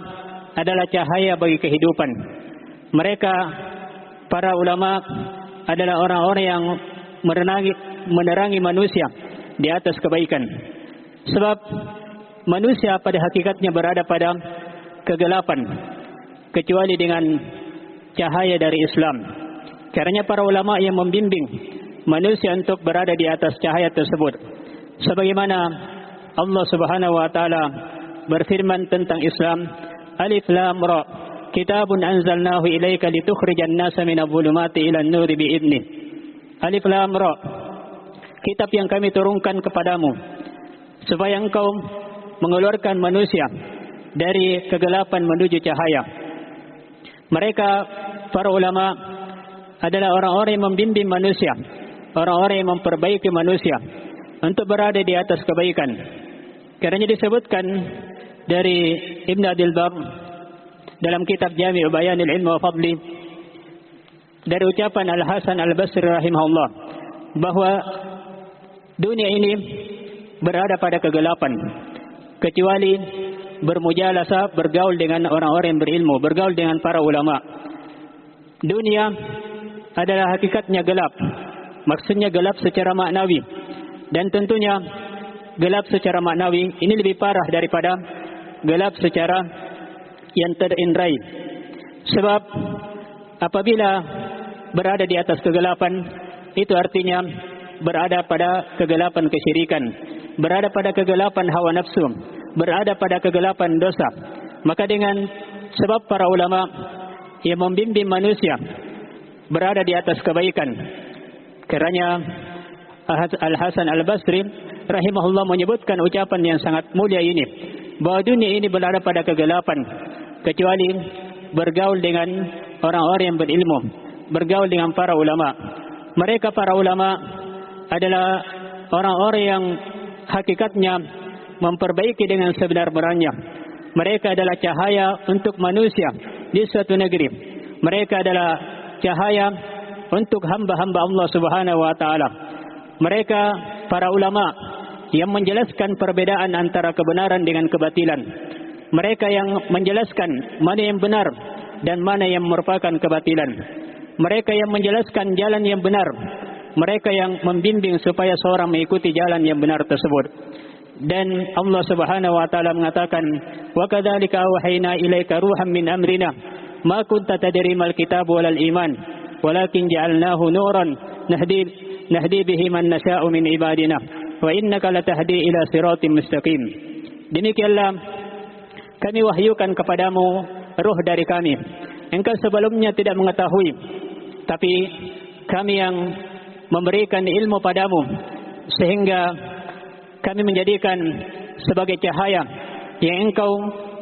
adalah cahaya bagi kehidupan. Mereka para ulama adalah orang-orang yang menerangi manusia di atas kebaikan. Sebab manusia pada hakikatnya berada pada kegelapan kecuali dengan cahaya dari Islam. Karena para ulama yang membimbing manusia untuk berada di atas cahaya tersebut. Sebagaimana Allah Subhanahu wa taala berfirman tentang Islam: Alif Lam Ra, kitabun anzalnahu ilaika litukhrijan nasa minadh-dhulumati ilan nuri bi'idnih. Alif Lam Ra, kitab yang kami turunkan kepadamu supaya engkau mengeluarkan manusia dari kegelapan menuju cahaya. Mereka para ulama adalah orang-orang yang membimbing manusia, orang-orang yang memperbaiki manusia untuk berada di atas kebaikan. Karena disebutkan dari Ibn Abdul Bar dalam kitab Jami' Bayanil Ilm wa Fadli dari ucapan Al-Hasan Al-Basri rahimahullah bahwa dunia ini berada pada kegelapan kecuali bermujalasah, bergaul dengan orang-orang yang berilmu, bergaul dengan para ulama. Dunia adalah hakikatnya gelap. Maksudnya gelap secara maknawi. Dan tentunya gelap secara maknawi ini lebih parah daripada gelap secara yang terindrai. Sebab Apabila berada di atas kegelapan, itu artinya berada pada kegelapan kesyirikan, berada pada kegelapan hawa nafsu, berada pada kegelapan dosa. Maka dengan sebab para ulama yang membimbing manusia berada di atas kebaikan. Kerana Al-Hasan Al-Basri rahimahullah menyebutkan ucapan yang sangat mulia ini, bahawa dunia ini berada pada kegelapan kecuali bergaul dengan orang-orang yang berilmu, bergaul dengan para ulama. Mereka para ulama adalah orang-orang yang hakikatnya memperbaiki dengan sebenar-benarnya. Mereka adalah cahaya untuk manusia di suatu negeri. Mereka adalah cahaya untuk hamba-hamba Allah Subhanahu wa taala. Mereka para ulama yang menjelaskan perbedaan antara kebenaran dengan kebatilan. Mereka yang menjelaskan mana yang benar dan mana yang merupakan kebatilan. Mereka yang menjelaskan jalan yang benar. Mereka yang membimbing supaya seorang mengikuti jalan yang benar tersebut. Dan Allah Subhanahu wa taala mengatakan, "Wa kadzalika awhayna ilaika ruhan min amrina, ma kunta tadri mal kitab walal iman, walakin ja'alnahu nuran nahdi bihi man nasha'u min ibadina, wa innaka latahdi ila siratim mustaqim." Demikianlah kami wahyukan kepadamu ruh dari kami. Engkau sebelumnya tidak mengetahui, tapi kami yang memberikan ilmu padamu, sehingga kami menjadikan sebagai cahaya yang engkau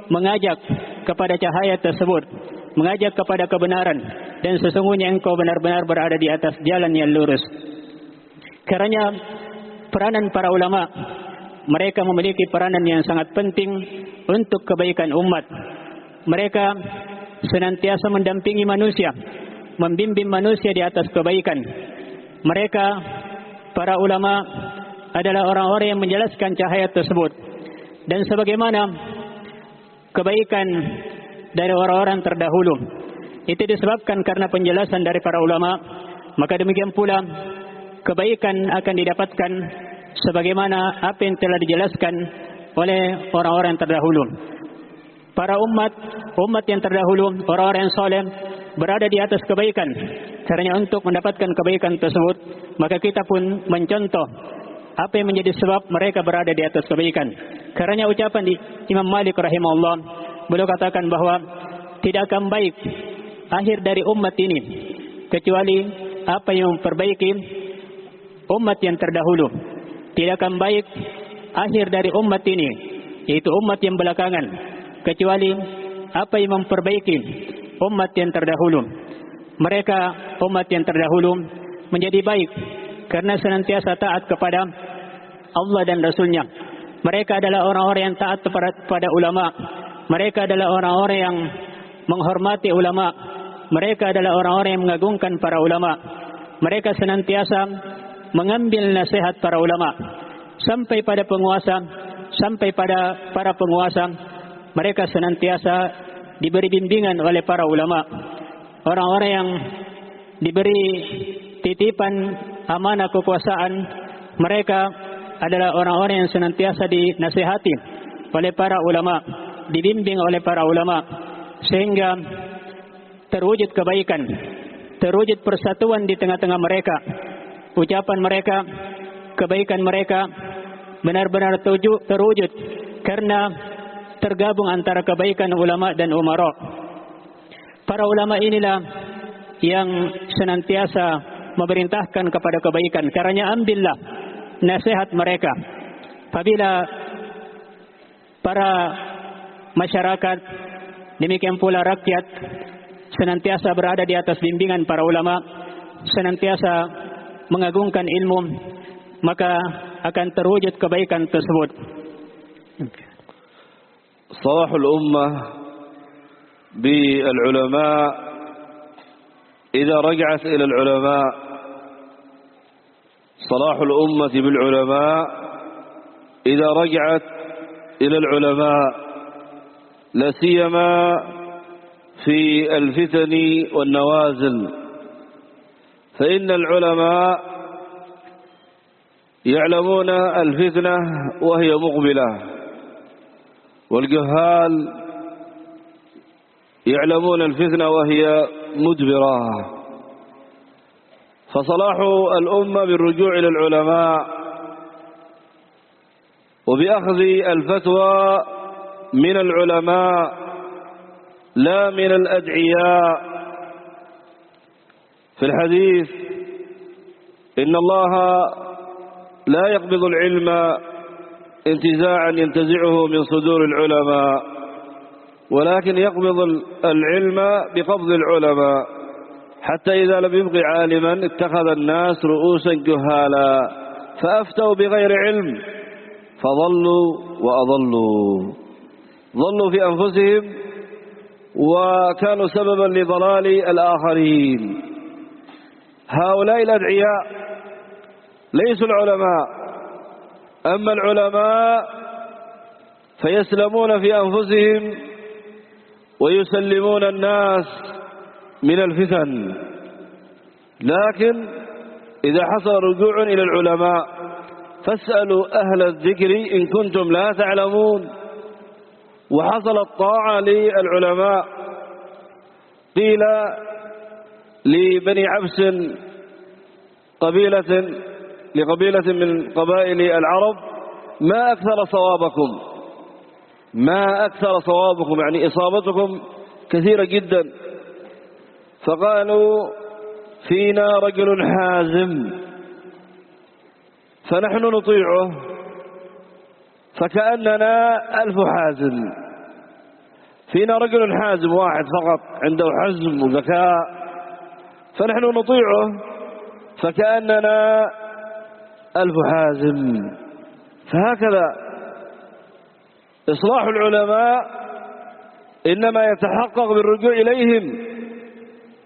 mengajak kepada cahaya tersebut, mengajak kepada kebenaran, dan sesungguhnya engkau benar-benar berada di atas jalan yang lurus. Kerana peranan para ulama, mereka memiliki peranan yang sangat penting untuk kebaikan umat. Mereka senantiasa mendampingi manusia, membimbing manusia di atas kebaikan. Mereka para ulama adalah orang-orang yang menjelaskan cahaya tersebut. Dan sebagaimana kebaikan dari orang-orang terdahulu itu disebabkan karena penjelasan dari para ulama, maka demikian pula kebaikan akan didapatkan sebagaimana apa yang telah dijelaskan oleh orang-orang terdahulu. Para umat yang terdahulu, orang-orang yang soleh, berada di atas kebaikan. Caranya untuk mendapatkan kebaikan tersebut, maka kita pun mencontoh apa yang menjadi sebab mereka berada di atas kebaikan. Kerana ucapan di Imam Malik rahimahullah, beliau katakan bahawa tidak akan baik akhir dari umat ini kecuali apa yang memperbaiki umat yang terdahulu. Tidak akan baik akhir dari umat ini, yaitu umat yang belakangan, kecuali apa yang memperbaiki umat yang terdahulu. Mereka umat yang terdahulu menjadi baik karena senantiasa taat kepada Allah dan Rasulnya. Mereka adalah orang-orang yang taat kepada ulama. Mereka adalah orang-orang yang menghormati ulama. Mereka adalah orang-orang yang mengagungkan para ulama. Mereka senantiasa mengambil nasihat para ulama. Sampai pada penguasa, sampai pada para penguasa, mereka senantiasa diberi bimbingan oleh para ulama. Orang-orang yang diberi titipan amanah kekuasaan, mereka adalah orang-orang yang senantiasa dinasihati oleh para ulama, dibimbing oleh para ulama, sehingga terwujud kebaikan, terwujud persatuan di tengah-tengah mereka. Ucapan mereka, kebaikan mereka benar-benar terwujud karena tergabung antara kebaikan ulama dan umara. Para ulama inilah yang senantiasa memerintahkan kepada kebaikan. Karena ambillah nasihat mereka. Apabila para masyarakat, demikian pula rakyat, senantiasa berada di atas bimbingan para ulama, senantiasa mengagungkan ilmu, maka akan terwujud kebaikan tersebut. Salahul ummah بالعلماء إذا رجعت إلى العلماء، صلاح الأمة بالعلماء إذا رجعت إلى العلماء، لا سيما في الفتن والنوازل، فإن العلماء يعلمون الفتنة وهي مقبلة، والجهال يعلمون الفتنة وهي مدبرة. فصلاح الأمة بالرجوع إلى العلماء وبأخذ الفتوى من العلماء لا من الأدعياء. في الحديث إن الله لا يقبض العلم انتزاعا ينتزعه من صدور العلماء، ولكن يقبض العلم بقبض العلماء، حتى إذا لم يبق عالما اتخذ الناس رؤوسا جهالا فأفتوا بغير علم فضلوا وأضلوا، ضلوا في أنفسهم وكانوا سببا لضلال الآخرين. هؤلاء الأدعياء ليسوا العلماء. أما العلماء فيسلمون في أنفسهم ويسلمون الناس من الفتن. لكن إذا حصل رجوع إلى العلماء فاسألوا أهل الذكر إن كنتم لا تعلمون. وحصلت طاعة للعلماء. قيل لبني عبس لقبيلة من قبائل العرب ما أكثر صوابكم، ما أكثر صوابكم، يعني إصابتكم كثيرة جدا. فقالوا فينا رجل حازم فنحن نطيعه فكأننا 1000 حازم. فينا رجل حازم واحد فقط عنده حزم وذكاء فنحن نطيعه فكأننا 1000 حازم. فهكذا إصلاح العلماء إنما يتحقق بالرجوع إليهم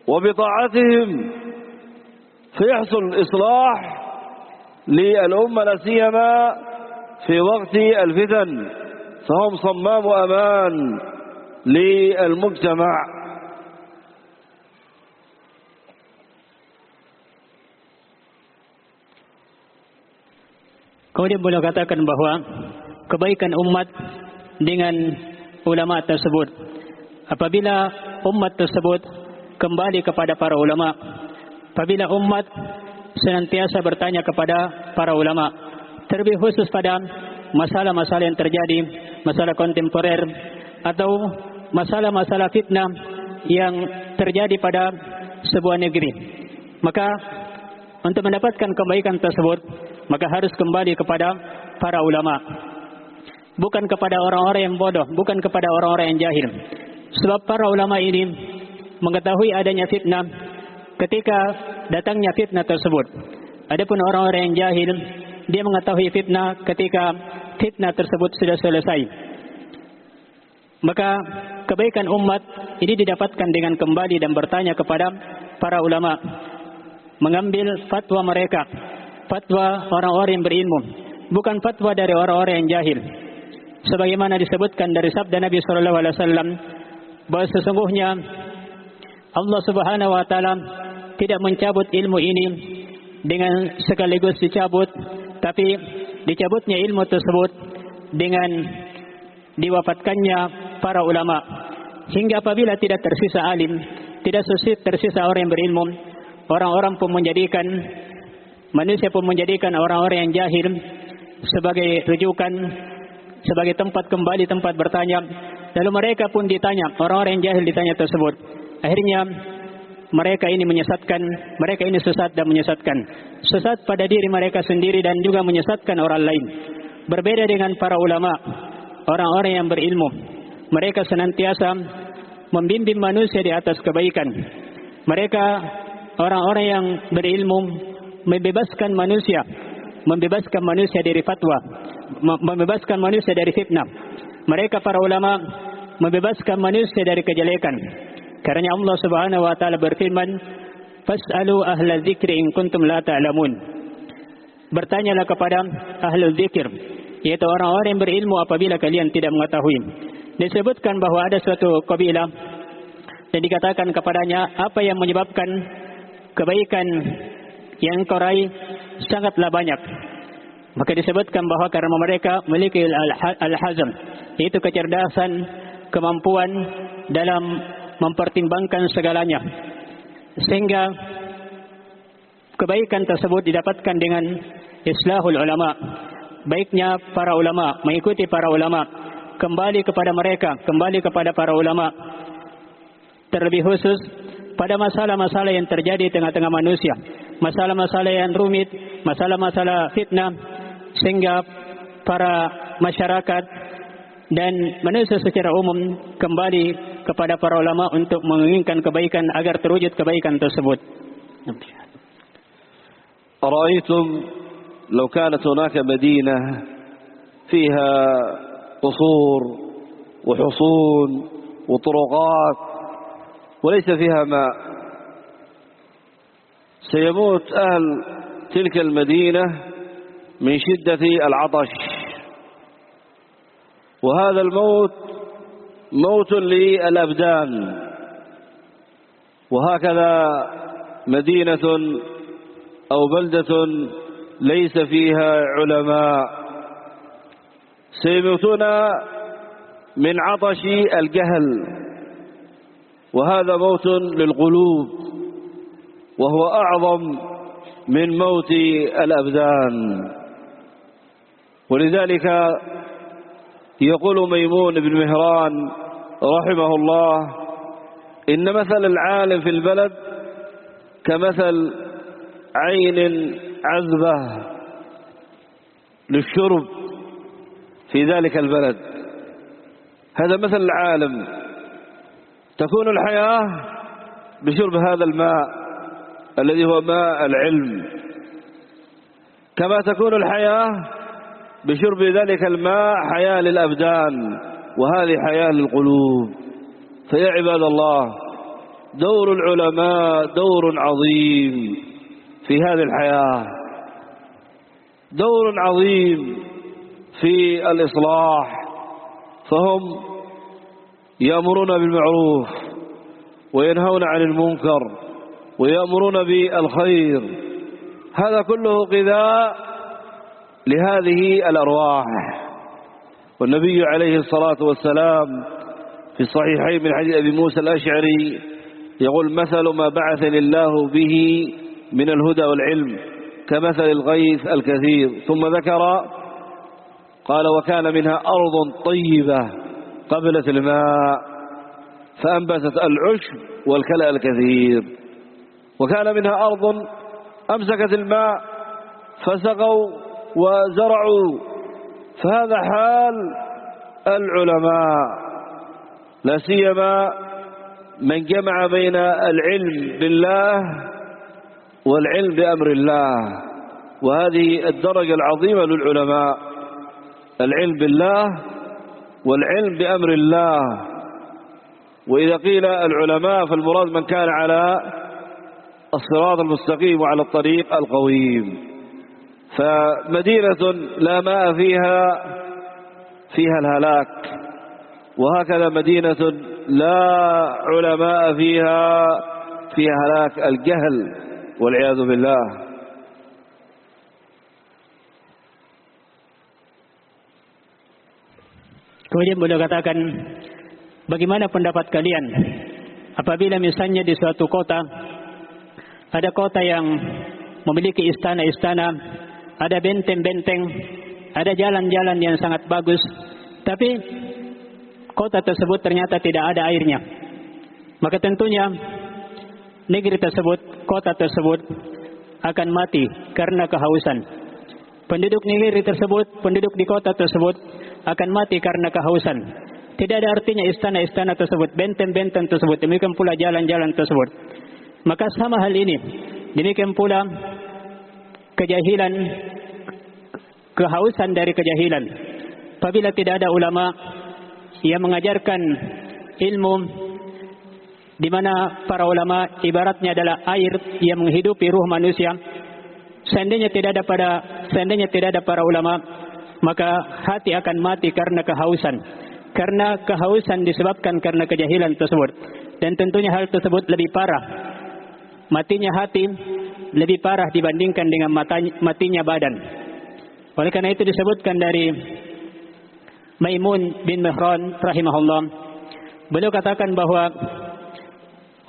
وبطاعتهم، فيحصل إصلاح للأمة لا سيما في وقت الفتن، فهم صمام أمان للمجتمع. Kemudian beliau katakan bahwa kebaikan umat dengan ulama tersebut, apabila umat tersebut kembali kepada para ulama, apabila umat senantiasa bertanya kepada para ulama, terlebih khusus pada masalah-masalah yang terjadi, masalah kontemporer atau masalah-masalah fitnah yang terjadi pada sebuah negeri, maka untuk mendapatkan kebaikan tersebut maka harus kembali kepada para ulama, bukan kepada orang-orang yang bodoh, bukan kepada orang-orang yang jahil. Sebab para ulama ini mengetahui adanya fitnah ketika datangnya fitnah tersebut. Adapun orang-orang yang jahil, dia mengetahui fitnah ketika fitnah tersebut sudah selesai. Maka kebaikan umat ini didapatkan dengan kembali dan bertanya kepada para ulama, mengambil fatwa mereka, fatwa orang-orang yang berilmu, bukan fatwa dari orang-orang yang jahil. Sebagaimana disebutkan dari sabda Nabi SAW, bahwa sesungguhnya Allah Subhanahu Wa Taala tidak mencabut ilmu ini dengan sekaligus dicabut, tapi dicabutnya ilmu tersebut dengan diwafatkannya para ulama, hingga apabila tidak tersisa alim, tidak tersisa orang yang berilmu, orang-orang pun menjadikan, manusia pun menjadikan orang-orang yang jahil sebagai rujukan, sebagai tempat kembali, tempat bertanya. Lalu mereka pun ditanya, orang-orang yang jahil ditanya tersebut. Akhirnya mereka ini menyesatkan, mereka ini sesat dan menyesatkan. Sesat pada diri mereka sendiri dan juga menyesatkan orang lain. Berbeda dengan para ulama, orang-orang yang berilmu, mereka senantiasa membimbing manusia di atas kebaikan. Mereka orang-orang yang berilmu membebaskan manusia dari fatwa, membebaskan manusia dari fitnah. Mereka para ulama membebaskan manusia dari kejelekan. Karena Allah Subhanahu Wa Taala berfirman, "Fas'alu ahla dzikri in kuntum la ta'lamun." Bertanyalah kepada ahli dzikir, yaitu orang-orang yang berilmu apabila kalian tidak mengetahui. Disebutkan bahwa ada suatu kabilah dan dikatakan kepadanya, apa yang menyebabkan kebaikan yang engkau raih sangatlah banyak. Maka disebutkan bahwa karena mereka memiliki al-hazm, yaitu kecerdasan, kemampuan dalam mempertimbangkan segalanya. sehingga kebaikan tersebut didapatkan dengan islahul ulama. Baiknya para ulama, mengikuti para ulama, kembali kepada mereka, kembali kepada para ulama. Terlebih khusus pada masalah-masalah yang terjadi di tengah-tengah manusia, masalah-masalah yang rumit, masalah-masalah fitnah, sehingga para masyarakat dan manusia secara umum kembali kepada para ulama untuk menginginkan kebaikan agar terwujud kebaikan tersebut. أرأيتم لو كانت هناك مدينة فيها قصور وحصون وطرقات وليس فيها ماء، سيموت أهل تلك المدينة من شدة العطش، وهذا الموت موت للأبدان. وهكذا مدينة أو بلدة ليس فيها علماء سيموتون من عطش الجهل، وهذا موت للقلوب وهو أعظم من موت الأبدان. ولذلك يقول ميمون بن مهران رحمه الله: إن مثل العالم في البلد كمثل عين عذبة للشرب في ذلك البلد. هذا مثل العالم، تكون الحياة بشرب هذا الماء الذي هو ماء العلم، كما تكون الحياة بشرب ذلك الماء حياة للأبدان، وهذه حياة للقلوب. فيا عباد الله، دور العلماء دور عظيم في هذه الحياة، دور عظيم في الإصلاح، فهم يأمرون بالمعروف وينهون عن المنكر ويأمرون بالخير. هذا كله غذاء لهذه الأرواح. والنبي عليه الصلاة والسلام في الصحيحين من حديث أبي موسى الأشعري يقول: مثل ما بعثني الله به من الهدى والعلم كمثل الغيث الكثير. ثم ذكر قال: وكان منها أرض طيبة قبلت الماء فأنبتت العشب والكلأ الكثير، وكان منها أرض أمسكت الماء فسقوا وزرعوا. فهذا حال العلماء، لا سيما من جمع بين العلم بالله والعلم بأمر الله، وهذه الدرجة العظيمة للعلماء: العلم بالله والعلم بأمر الله. وإذا قيل العلماء فالمراد من كان على الصراط المستقيم وعلى الطريق القويم. فمدينة لا ماء فيها الهلاك، وهكذا مدينة لا علماء فيها هلاك الجهل والعياذ بالله. Kemudian beliau katakan, bagaimana pendapat kalian apabila misalnya di suatu kota, ada kota yang memiliki istana-istana, ada benteng-benteng, ada jalan-jalan yang sangat bagus, tapi kota tersebut ternyata tidak ada airnya. Maka tentunya negeri tersebut, kota tersebut akan mati karena kehausan. Penduduk negeri tersebut, penduduk di kota tersebut akan mati karena kehausan. Tidak ada artinya istana-istana tersebut, benteng-benteng tersebut, demikian pula jalan-jalan tersebut. Maka sama hal ini, demikian pula kejahilan, kehausan dari kejahilan. Apabila tidak ada ulama yang mengajarkan ilmu, di mana para ulama ibaratnya adalah air yang menghidupi ruh manusia. Seandainya tidak ada para ulama, maka hati akan mati karena kehausan. Karena kehausan disebabkan karena kejahilan tersebut. Dan tentunya hal tersebut lebih parah. Matinya hati lebih parah dibandingkan dengan matinya badan. Oleh karena itu disebutkan dari Maimun bin Mihran rahimahullah, beliau katakan bahwa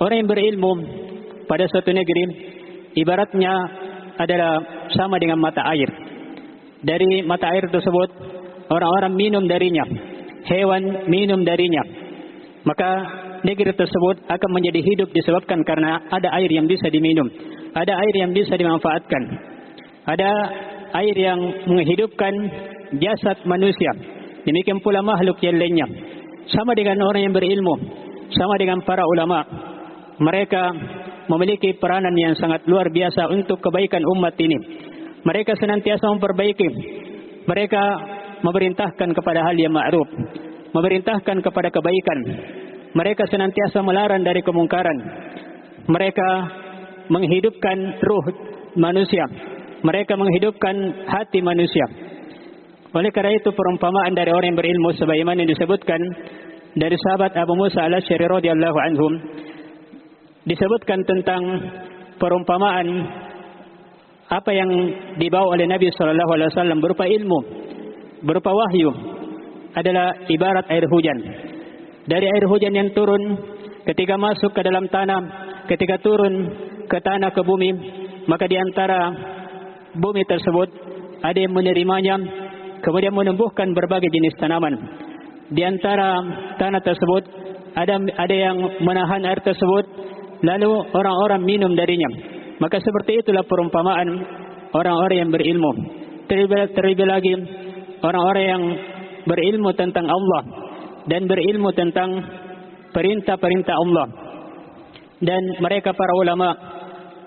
orang yang berilmu pada suatu negeri ibaratnya adalah sama dengan mata air. Dari mata air tersebut orang-orang minum darinya, hewan minum darinya. Maka negeri tersebut akan menjadi hidup disebabkan karena ada air yang bisa diminum, ada air yang bisa dimanfaatkan, ada air yang menghidupkan jasad manusia. Demikian pula makhluk yang lainnya. Sama dengan orang yang berilmu, sama dengan para ulama. Mereka memiliki peranan yang sangat luar biasa untuk kebaikan umat ini. Mereka senantiasa memperbaiki. Mereka memerintahkan kepada hal yang ma'ruf, memerintahkan kepada kebaikan. Mereka senantiasa melarang dari kemungkaran. Mereka menghidupkan ruh manusia. Mereka menghidupkan hati manusia. Oleh karena itu perumpamaan dari orang yang berilmu sebagaimana yang disebutkan dari sahabat Abu Musa al-Asy'ari radhiyallahu anhum, disebutkan tentang perumpamaan apa yang dibawa oleh Nabi sallallahu alaihi wasallam berupa ilmu, berupa wahyu, adalah ibarat air hujan. Dari air hujan yang turun ketika masuk ke dalam tanah, ketika turun ke tanah, ke bumi, maka di antara bumi tersebut ada yang menerimanya, kemudian menumbuhkan berbagai jenis tanaman. Di antara tanah tersebut ada yang menahan air tersebut, lalu orang-orang minum darinya. Maka seperti itulah perumpamaan orang-orang yang berilmu. Terlebih lagi orang-orang yang berilmu tentang Allah dan berilmu tentang perintah-perintah Allah. Dan mereka para ulama,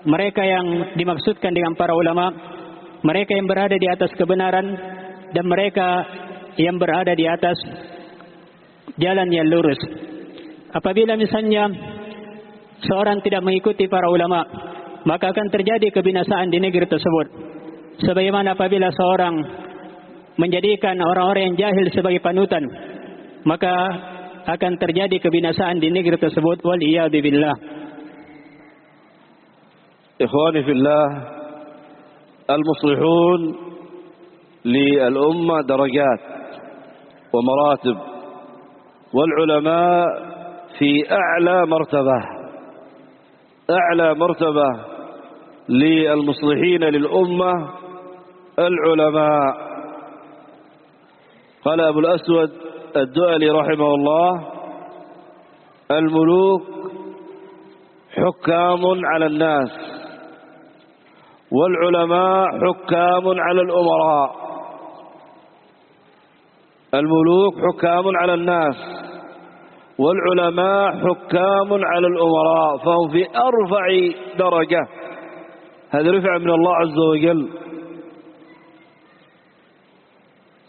mereka yang dimaksudkan dengan para ulama, mereka yang berada di atas kebenaran dan mereka yang berada di atas jalan yang lurus. Apabila misalnya seorang tidak mengikuti para ulama, maka akan terjadi kebinasaan di negeri tersebut. Sebagaimana apabila seorang menjadikan orang-orang yang jahil sebagai panutan, maka akan terjadi kebinasaan di negeri tersebut. Waliyadu billah. Ikhwani fillah, al-muslihun للأمة درجات ومراتب، والعلماء في أعلى مرتبة. أعلى مرتبة للمصلحين للأمة العلماء. قال أبو الأسود الدؤلي رحمه الله: الملوك حكام على الناس، والعلماء حكام على الأمراء. الملوك حكام على الناس، والعلماء حكام على الأمراء، فهم في أرفع درجة. هذا رفع من الله عز وجل،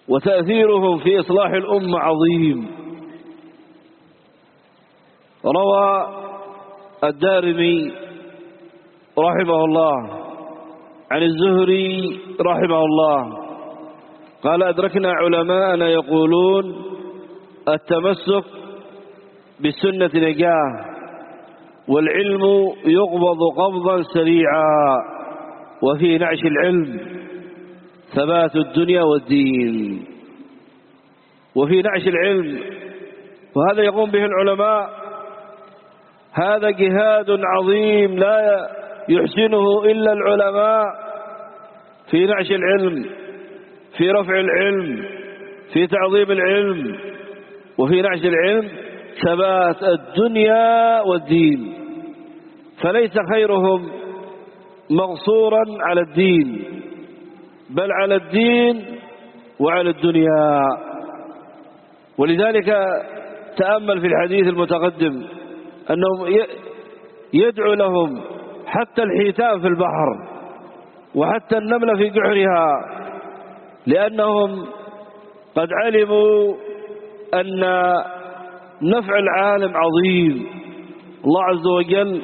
وتأثيرهم في إصلاح الأمة عظيم. روى الدارمي رحمه الله عن الزهري رحمه الله قال: أدركنا علماءنا يقولون التمسك بالسنة نجاة، والعلم يقبض قبضا سريعا، وفي نعش العلم ثبات الدنيا والدين. وفي نعش العلم، وهذا يقوم به العلماء، هذا جهاد عظيم لا يحسنه إلا العلماء، في نعش العلم، في رفع العلم، في تعظيم العلم، وفي نعش العلم ثبات الدنيا والدين. فليس خيرهم مقصورا على الدين، بل على الدين وعلى الدنيا. ولذلك تأمل في الحديث المتقدم أنهم يدعو لهم حتى الحيتان في البحر وحتى النملة في جحرها، لأنهم قد علموا أن نفع العالم عظيم. الله عز وجل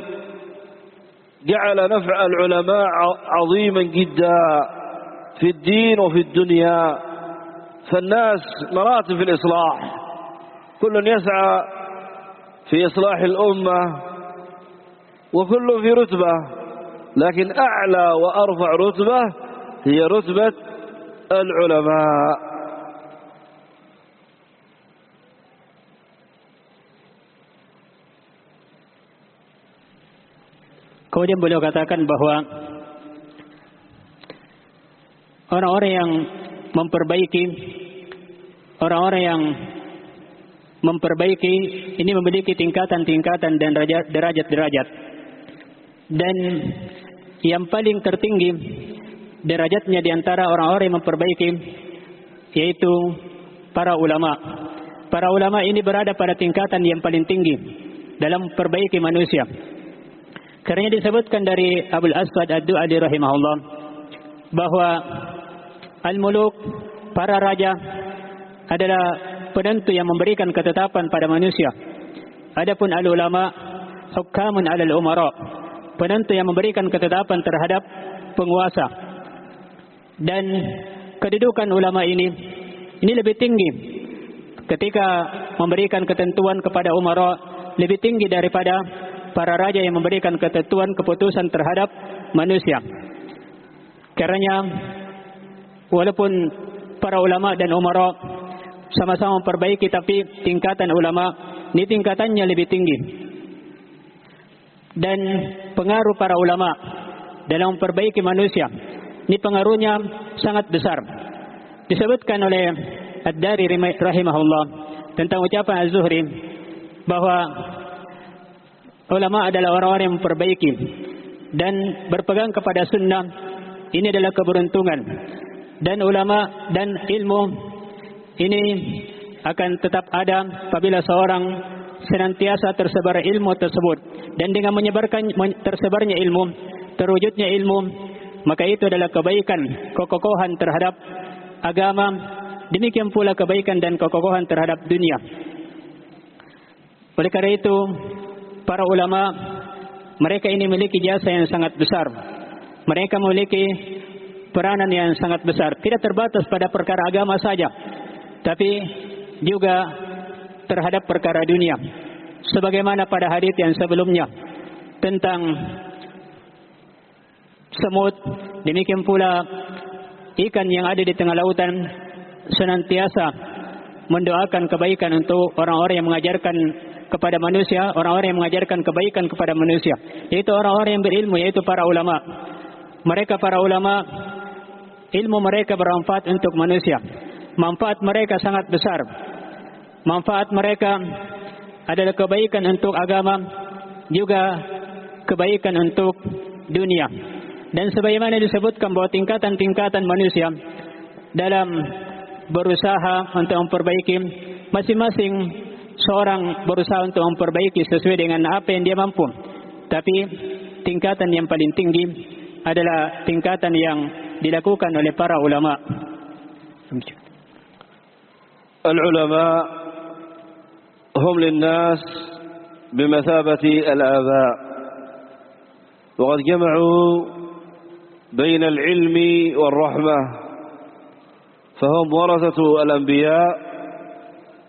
جعل نفع العلماء عظيما جدا في الدين وفي الدنيا. فالناس مراتب في الإصلاح، كل يسعى في إصلاح الأمة، وكل في رتبة، لكن أعلى وأرفع رتبة هي رتبة العلماء. Kemudian beliau katakan bahwa orang-orang yang memperbaiki ini memiliki tingkatan-tingkatan dan derajat-derajat. Dan yang paling tertinggi derajatnya di antara orang-orang yang memperbaiki yaitu para ulama. Para ulama ini berada pada tingkatan yang paling tinggi dalam memperbaiki manusia. Karena disebutkan dari Abul Aswad Ad-Du'ali rahimahullah bahwa al-muluk, para raja adalah penentu yang memberikan ketetapan pada manusia. Adapun al-ulama hukamun 'alal umara, penentu yang memberikan ketetapan terhadap penguasa. Dan kedudukan ulama ini lebih tinggi ketika memberikan ketentuan kepada umara, lebih tinggi daripada para raja yang memberikan ketentuan keputusan terhadap manusia. Karenanya walaupun para ulama dan umara sama-sama memperbaiki, tapi tingkatan ulama ini tingkatannya lebih tinggi. Dan pengaruh para ulama dalam memperbaiki manusia ini pengaruhnya sangat besar. Disebutkan oleh Ad-Dari rahimahullah tentang ucapan Az-Zuhri bahwa ulama adalah orang-orang yang memperbaiki dan berpegang kepada sunnah. Ini adalah keberuntungan. Dan ulama dan ilmu ini akan tetap ada apabila seorang senantiasa tersebar ilmu tersebut. Dan dengan menyebarkan tersebarnya ilmu, terwujudnya ilmu, maka itu adalah kebaikan, kekokohan terhadap agama. Demikian pula kebaikan dan kekokohan terhadap dunia. Oleh karena itu, para ulama, mereka ini memiliki jasa yang sangat besar. Mereka memiliki peranan yang sangat besar. Tidak terbatas pada perkara agama saja, tapi juga terhadap perkara dunia. Sebagaimana pada hadits yang sebelumnya tentang semut, demikian pula ikan yang ada di tengah lautan senantiasa mendoakan kebaikan untuk orang-orang yang mengajarkan kepada manusia, orang-orang yang mengajarkan kebaikan kepada manusia, yaitu orang-orang yang berilmu, yaitu para ulama. Mereka para ulama, ilmu mereka bermanfaat untuk manusia. Manfaat mereka sangat besar. Manfaat mereka adalah kebaikan untuk agama, juga kebaikan untuk dunia. Dan sebagaimana disebutkan bahwa tingkatan-tingkatan manusia dalam berusaha untuk memperbaiki, masing-masing seorang berusaha untuk memperbaiki sesuai dengan apa yang dia mampu. Tapi tingkatan yang paling tinggi adalah tingkatan yang dilakukan oleh para ulama. Al-ulama hum lin-nas bimathabati al-aba. وقد جمعوا بين العلم والرحمة فهم ورثة الأنبياء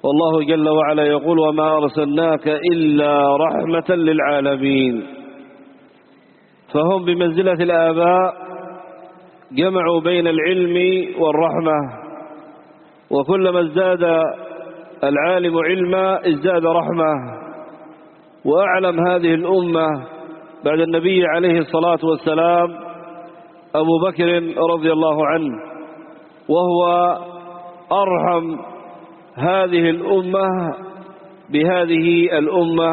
والله جل وعلا يقول وما أرسلناك إلا رحمة للعالمين فهم بمنزلة الآباء جمعوا بين العلم والرحمة وكلما ازداد العالم علما ازداد رحمة وأعلم هذه الأمة بعد النبي عليه الصلاة والسلام أبو بكر رضي الله عنه وهو أرحم هذه الأمة بهذه الأمة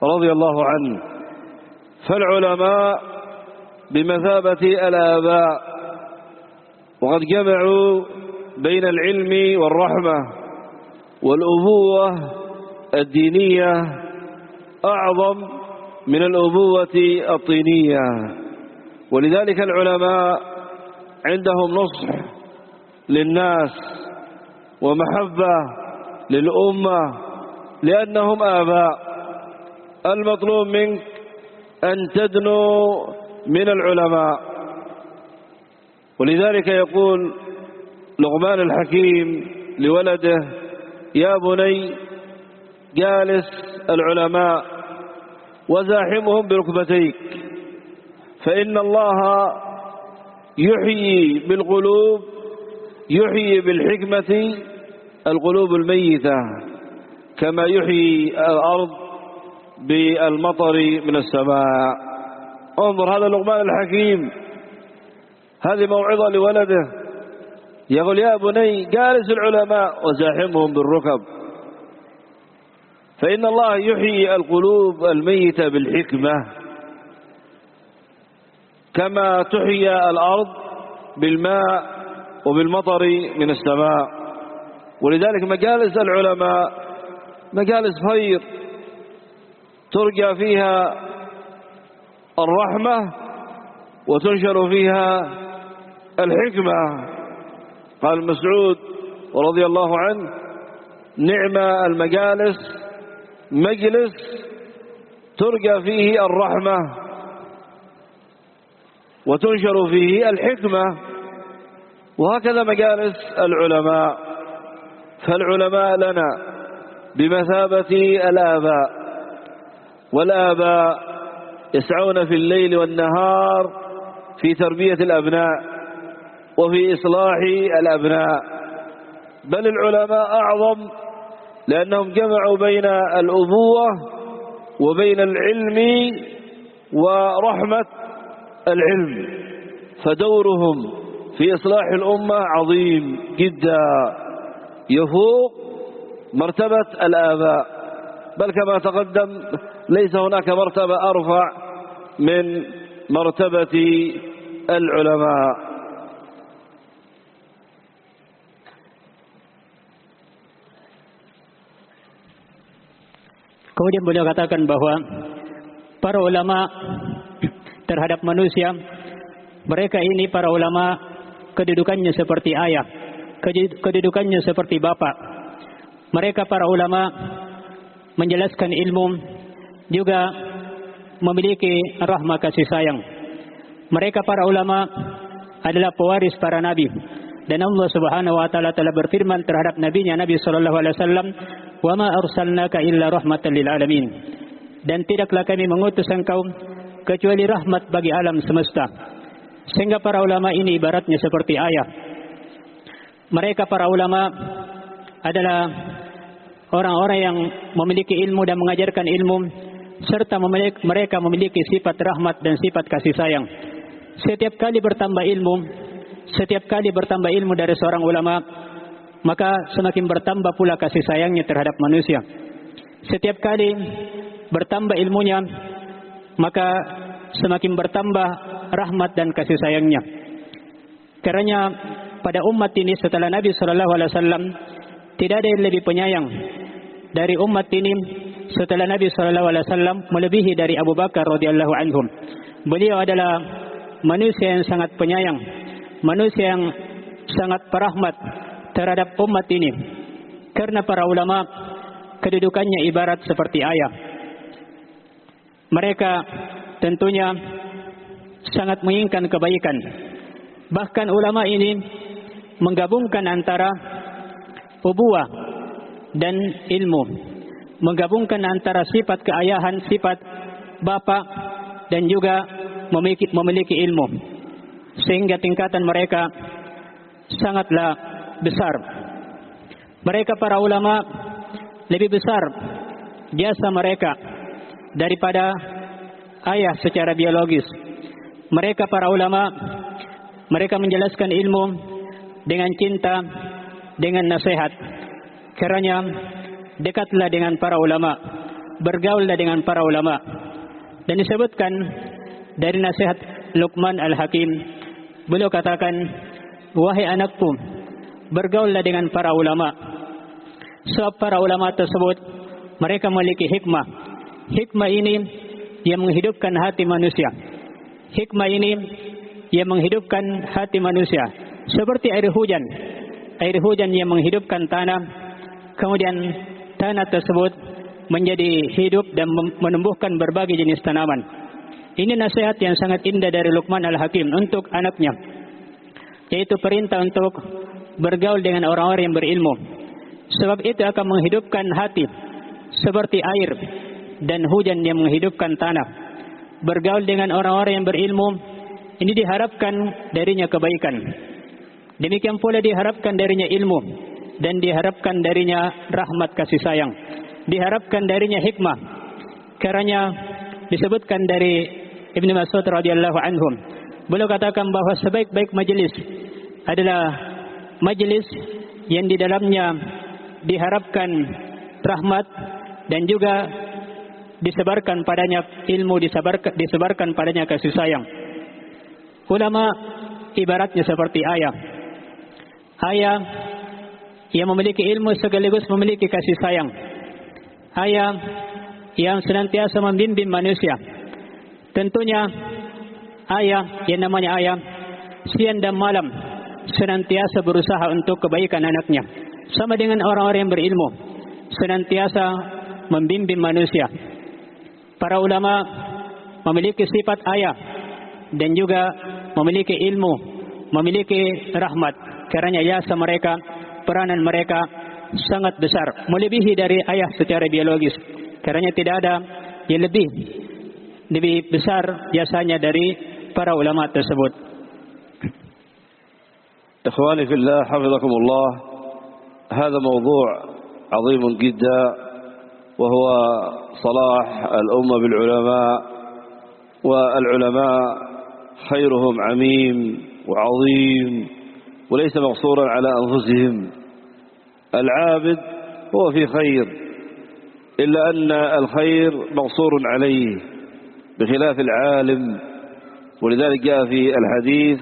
رضي الله عنه. فالعلماء بمثابة الآباء وقد جمعوا بين العلم والرحمة والأبوة الدينية أعظم من الأبوة الطينية. ولذلك العلماء عندهم نصح للناس ومحبة للأمة لأنهم آباء. المطلوب منك أن تدنو من العلماء. ولذلك يقول لقمان الحكيم لولده يا بني جالس العلماء وزاحمهم بركبتيك فإن الله يحيي بالقلوب يحيي بالحكمة القلوب الميتة كما يحيي الأرض بالمطر من السماء. انظر هذا لقمان الحكيم، هذه موعظة لولده، يقول يا بني جالس العلماء وزاحمهم بالركب، فإن الله يحيي القلوب الميتة بالحكمة كما تحيي الأرض بالماء وبالمطر من السماء. ولذلك مجالس العلماء مجالس خير ترجى فيها الرحمة وتنشر فيها الحكمة. قال مسعود رضي الله عنه: نعم المجالس مجلس ترجى فيه الرحمة وتنشر فيه الحكمة. وهكذا مجالس العلماء، فالعلماء لنا بمثابة الآباء، والآباء يسعون في الليل والنهار في تربية الأبناء وفي إصلاح الأبناء، بل العلماء أعظم لأنهم جمعوا بين الأبوة وبين العلم ورحمة العلم، فدورهم في إصلاح الأمة عظيم جدا يفوق مرتبة الآباء، بل كما تقدم ليس هناك مرتبة أرفع من مرتبة العلماء. Kemudian beliau katakan bahwa para ulama terhadap manusia, mereka ini para ulama kedudukannya seperti ayah, kedudukannya seperti bapak. Mereka para ulama menjelaskan ilmu, juga memiliki rahmah kasih sayang. Mereka para ulama adalah pewaris para nabi, dan Allah Subhanahu wa taala telah berfirman terhadap nabinya Nabi sallallahu alaihi wasallam, "Wa ma arsalnaka illa rahmatan lil alamin." Dan tidaklah kami mengutus engkau kecuali rahmat bagi alam semesta. Sehingga para ulama ini ibaratnya seperti ayah. Mereka para ulama adalah orang-orang yang memiliki ilmu dan mengajarkan ilmu, serta mereka memiliki sifat rahmat dan sifat kasih sayang. Setiap kali bertambah ilmu dari seorang ulama, maka semakin bertambah pula kasih sayangnya terhadap manusia. Setiap kali bertambah ilmunya, maka semakin bertambah rahmat dan kasih sayangnya. Karena pada umat ini setelah Nabi SAW tidak ada yang lebih penyayang dari umat ini setelah Nabi SAW, melebihi dari Abu Bakar radhiyallahu anhum. Beliau adalah manusia yang sangat penyayang, manusia yang sangat perahmat terhadap umat ini. Karena para ulama kedudukannya ibarat seperti ayah. Mereka tentunya sangat menginginkan kebaikan. Bahkan ulama ini menggabungkan antara ubuwah dan ilmu, menggabungkan antara sifat keayahan, sifat bapak, dan juga memiliki ilmu, sehingga tingkatan mereka sangatlah besar. Mereka para ulama lebih besar jasa mereka daripada ayah secara biologis. Mereka para ulama, mereka menjelaskan ilmu dengan cinta, dengan nasihat. Karena dekatlah dengan para ulama, bergaullah dengan para ulama. Dan disebutkan dari nasihat Luqman Al-Hakim, beliau katakan, "Wahai anakku, bergaullah dengan para ulama." Sebab para ulama tersebut mereka memiliki hikmah. Hikmah ini yang menghidupkan hati manusia. Hikmah ini yang menghidupkan hati manusia. Seperti air hujan. Air hujan yang menghidupkan tanah. Kemudian tanah tersebut menjadi hidup dan menumbuhkan berbagai jenis tanaman. Ini nasihat yang sangat indah dari Luqman Al-Hakim untuk anaknya, yaitu perintah untuk bergaul dengan orang-orang yang berilmu. Sebab itu akan menghidupkan hati seperti air dan hujan yang menghidupkan tanah. Bergaul dengan orang-orang yang berilmu, ini diharapkan darinya kebaikan. Demikian pula diharapkan darinya ilmu, dan diharapkan darinya rahmat kasih sayang. Diharapkan darinya hikmah. Karena disebutkan dari Ibnu Mas'ud radhiyallahu anhu. Beliau katakan bahwa sebaik-baik majelis adalah majelis yang di dalamnya diharapkan rahmat dan juga disebarkan padanya ilmu, disebarkan padanya kasih sayang. Ulama ibaratnya seperti ayah. Ayah yang memiliki ilmu sekaligus memiliki kasih sayang. Ayah yang senantiasa membimbing manusia. Tentunya ayah yang namanya ayah siang dan malam senantiasa berusaha untuk kebaikan anaknya. Sama dengan orang-orang yang berilmu, senantiasa membimbing manusia. Para ulama memiliki sifat ayah dan juga memiliki ilmu, memiliki rahmat. Karena jasa mereka, peranan mereka sangat besar, melebihi dari ayah secara biologis. Karena tidak ada yang lebih besar jasanya dari para ulama tersebut. Ikhwani fillah, hafizakumullah. هذا موضوع عظيم جدا وهو صلاح الأمة بالعلماء، والعلماء خيرهم عميم وعظيم وليس مقصورا على أنفسهم. العابد هو في خير، إلا أن الخير مقصور عليه بخلاف العالم. ولذلك جاء في الحديث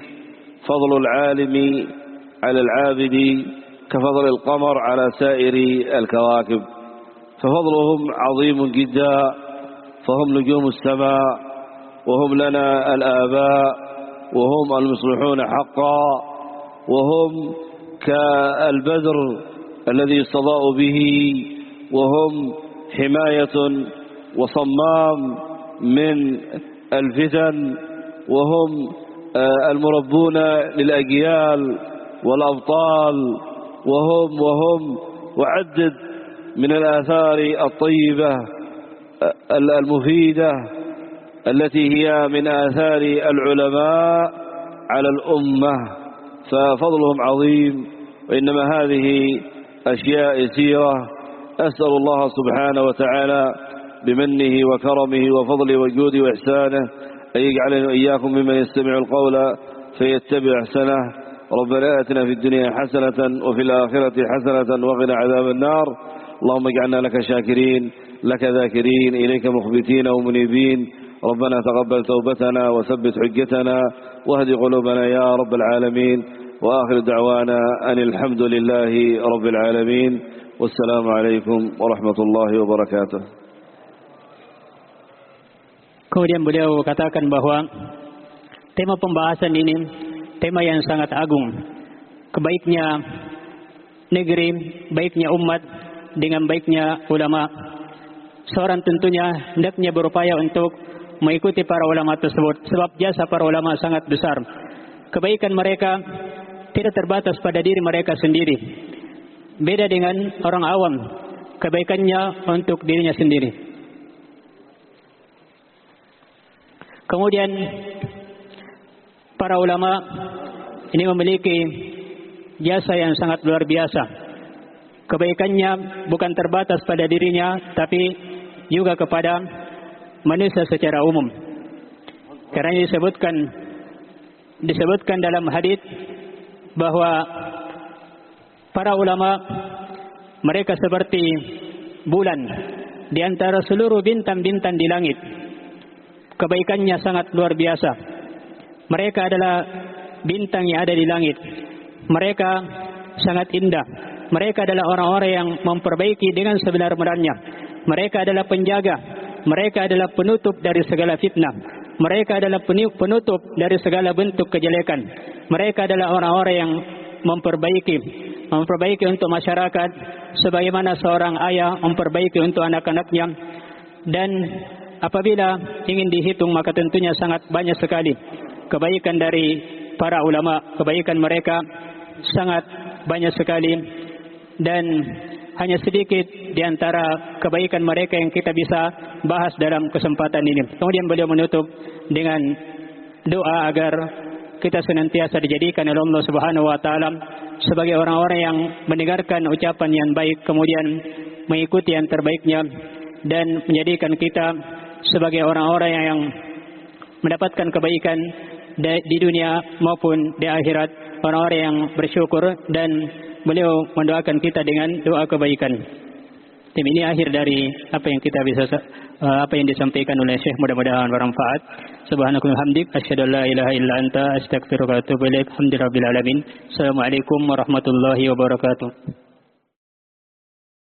فضل العالم على العابد كفضل القمر على سائر الكواكب، ففضلهم عظيم جدا، فهم نجوم السماء، وهم لنا الآباء، وهم المصلحون حقا، وهم كالبدر الذي يستضاء به، وهم حماية وصمام من الفتن، وهم المربون للأجيال والأبطال، وهم وعدد من الآثار الطيبة المفيدة التي هي من آثار العلماء على الأمة، ففضلهم عظيم. وإنما هذه أشياء يسيرة. أسأل الله سبحانه وتعالى بمنه وكرمه وفضله وجوده وإحسانه أن يجعلنا وإياكم ممن يستمع القول فيتبع أحسنه. ربنا آتنا في الدنيا حسنة وفي الآخرة حسنة وقنا عذاب النار. اللهم اجعلنا لك شاكرين، لك ذاكرين، إليك مخبتين ومنيبين. ربنا تقبل توبتنا وثبت حجتنا واهد قلوبنا يا رب العالمين. وآخر دعوانا أن الحمد لله رب العالمين، والسلام عليكم ورحمة الله وبركاته. Kemudian beliau katakan bahwa tema pembahasan ini tema yang sangat agung. Kebaiknya negeri, baiknya umat dengan baiknya ulama. Seorang tentunya hendaknya berupaya untuk mengikuti para ulama tersebut, sebab jasa para ulama sangat besar. Kebaikan mereka tidak terbatas pada diri mereka sendiri. Beda dengan orang awam, kebaikannya untuk dirinya sendiri. Kemudian para ulama ini memiliki jasa yang sangat luar biasa. Kebaikannya bukan terbatas pada dirinya, tapi juga kepada manusia secara umum. Karena disebutkan dalam hadis bahwa para ulama mereka seperti bulan di antara seluruh bintang-bintang di langit. Kebaikannya sangat luar biasa. Mereka adalah bintang yang ada di langit. Mereka sangat indah. Mereka adalah orang-orang yang memperbaiki dengan sebenar-benarnya. Mereka adalah penjaga. Mereka adalah penutup dari segala fitnah. Mereka adalah penutup dari segala bentuk kejelekan. Mereka adalah orang-orang yang memperbaiki untuk masyarakat, sebagaimana seorang ayah memperbaiki untuk anak-anaknya. Dan apabila ingin dihitung, maka tentunya sangat banyak sekali kebaikan dari para ulama. Kebaikan mereka sangat banyak sekali, dan hanya sedikit di antara kebaikan mereka yang kita bisa bahas dalam kesempatan ini. Kemudian beliau menutup dengan doa agar kita senantiasa dijadikan oleh Allah Subhanahu wa taala sebagai orang-orang yang mendengarkan ucapan yang baik, kemudian mengikuti yang terbaiknya, dan menjadikan kita sebagai orang-orang yang mendapatkan kebaikan di dunia maupun di akhirat, orang-orang yang bersyukur, dan beliau mendoakan kita dengan doa kebaikan. Ini akhir dari apa yang disampaikan oleh Syekh, mudah-mudahan bermanfaat. Subhanakallahumma hamdik, asyhadu an la ilaha illa anta, astaghfiruka wa atubu ilaik. Alhamdulillahirabbil alamin. Assalamualaikum warahmatullahi wabarakatuh.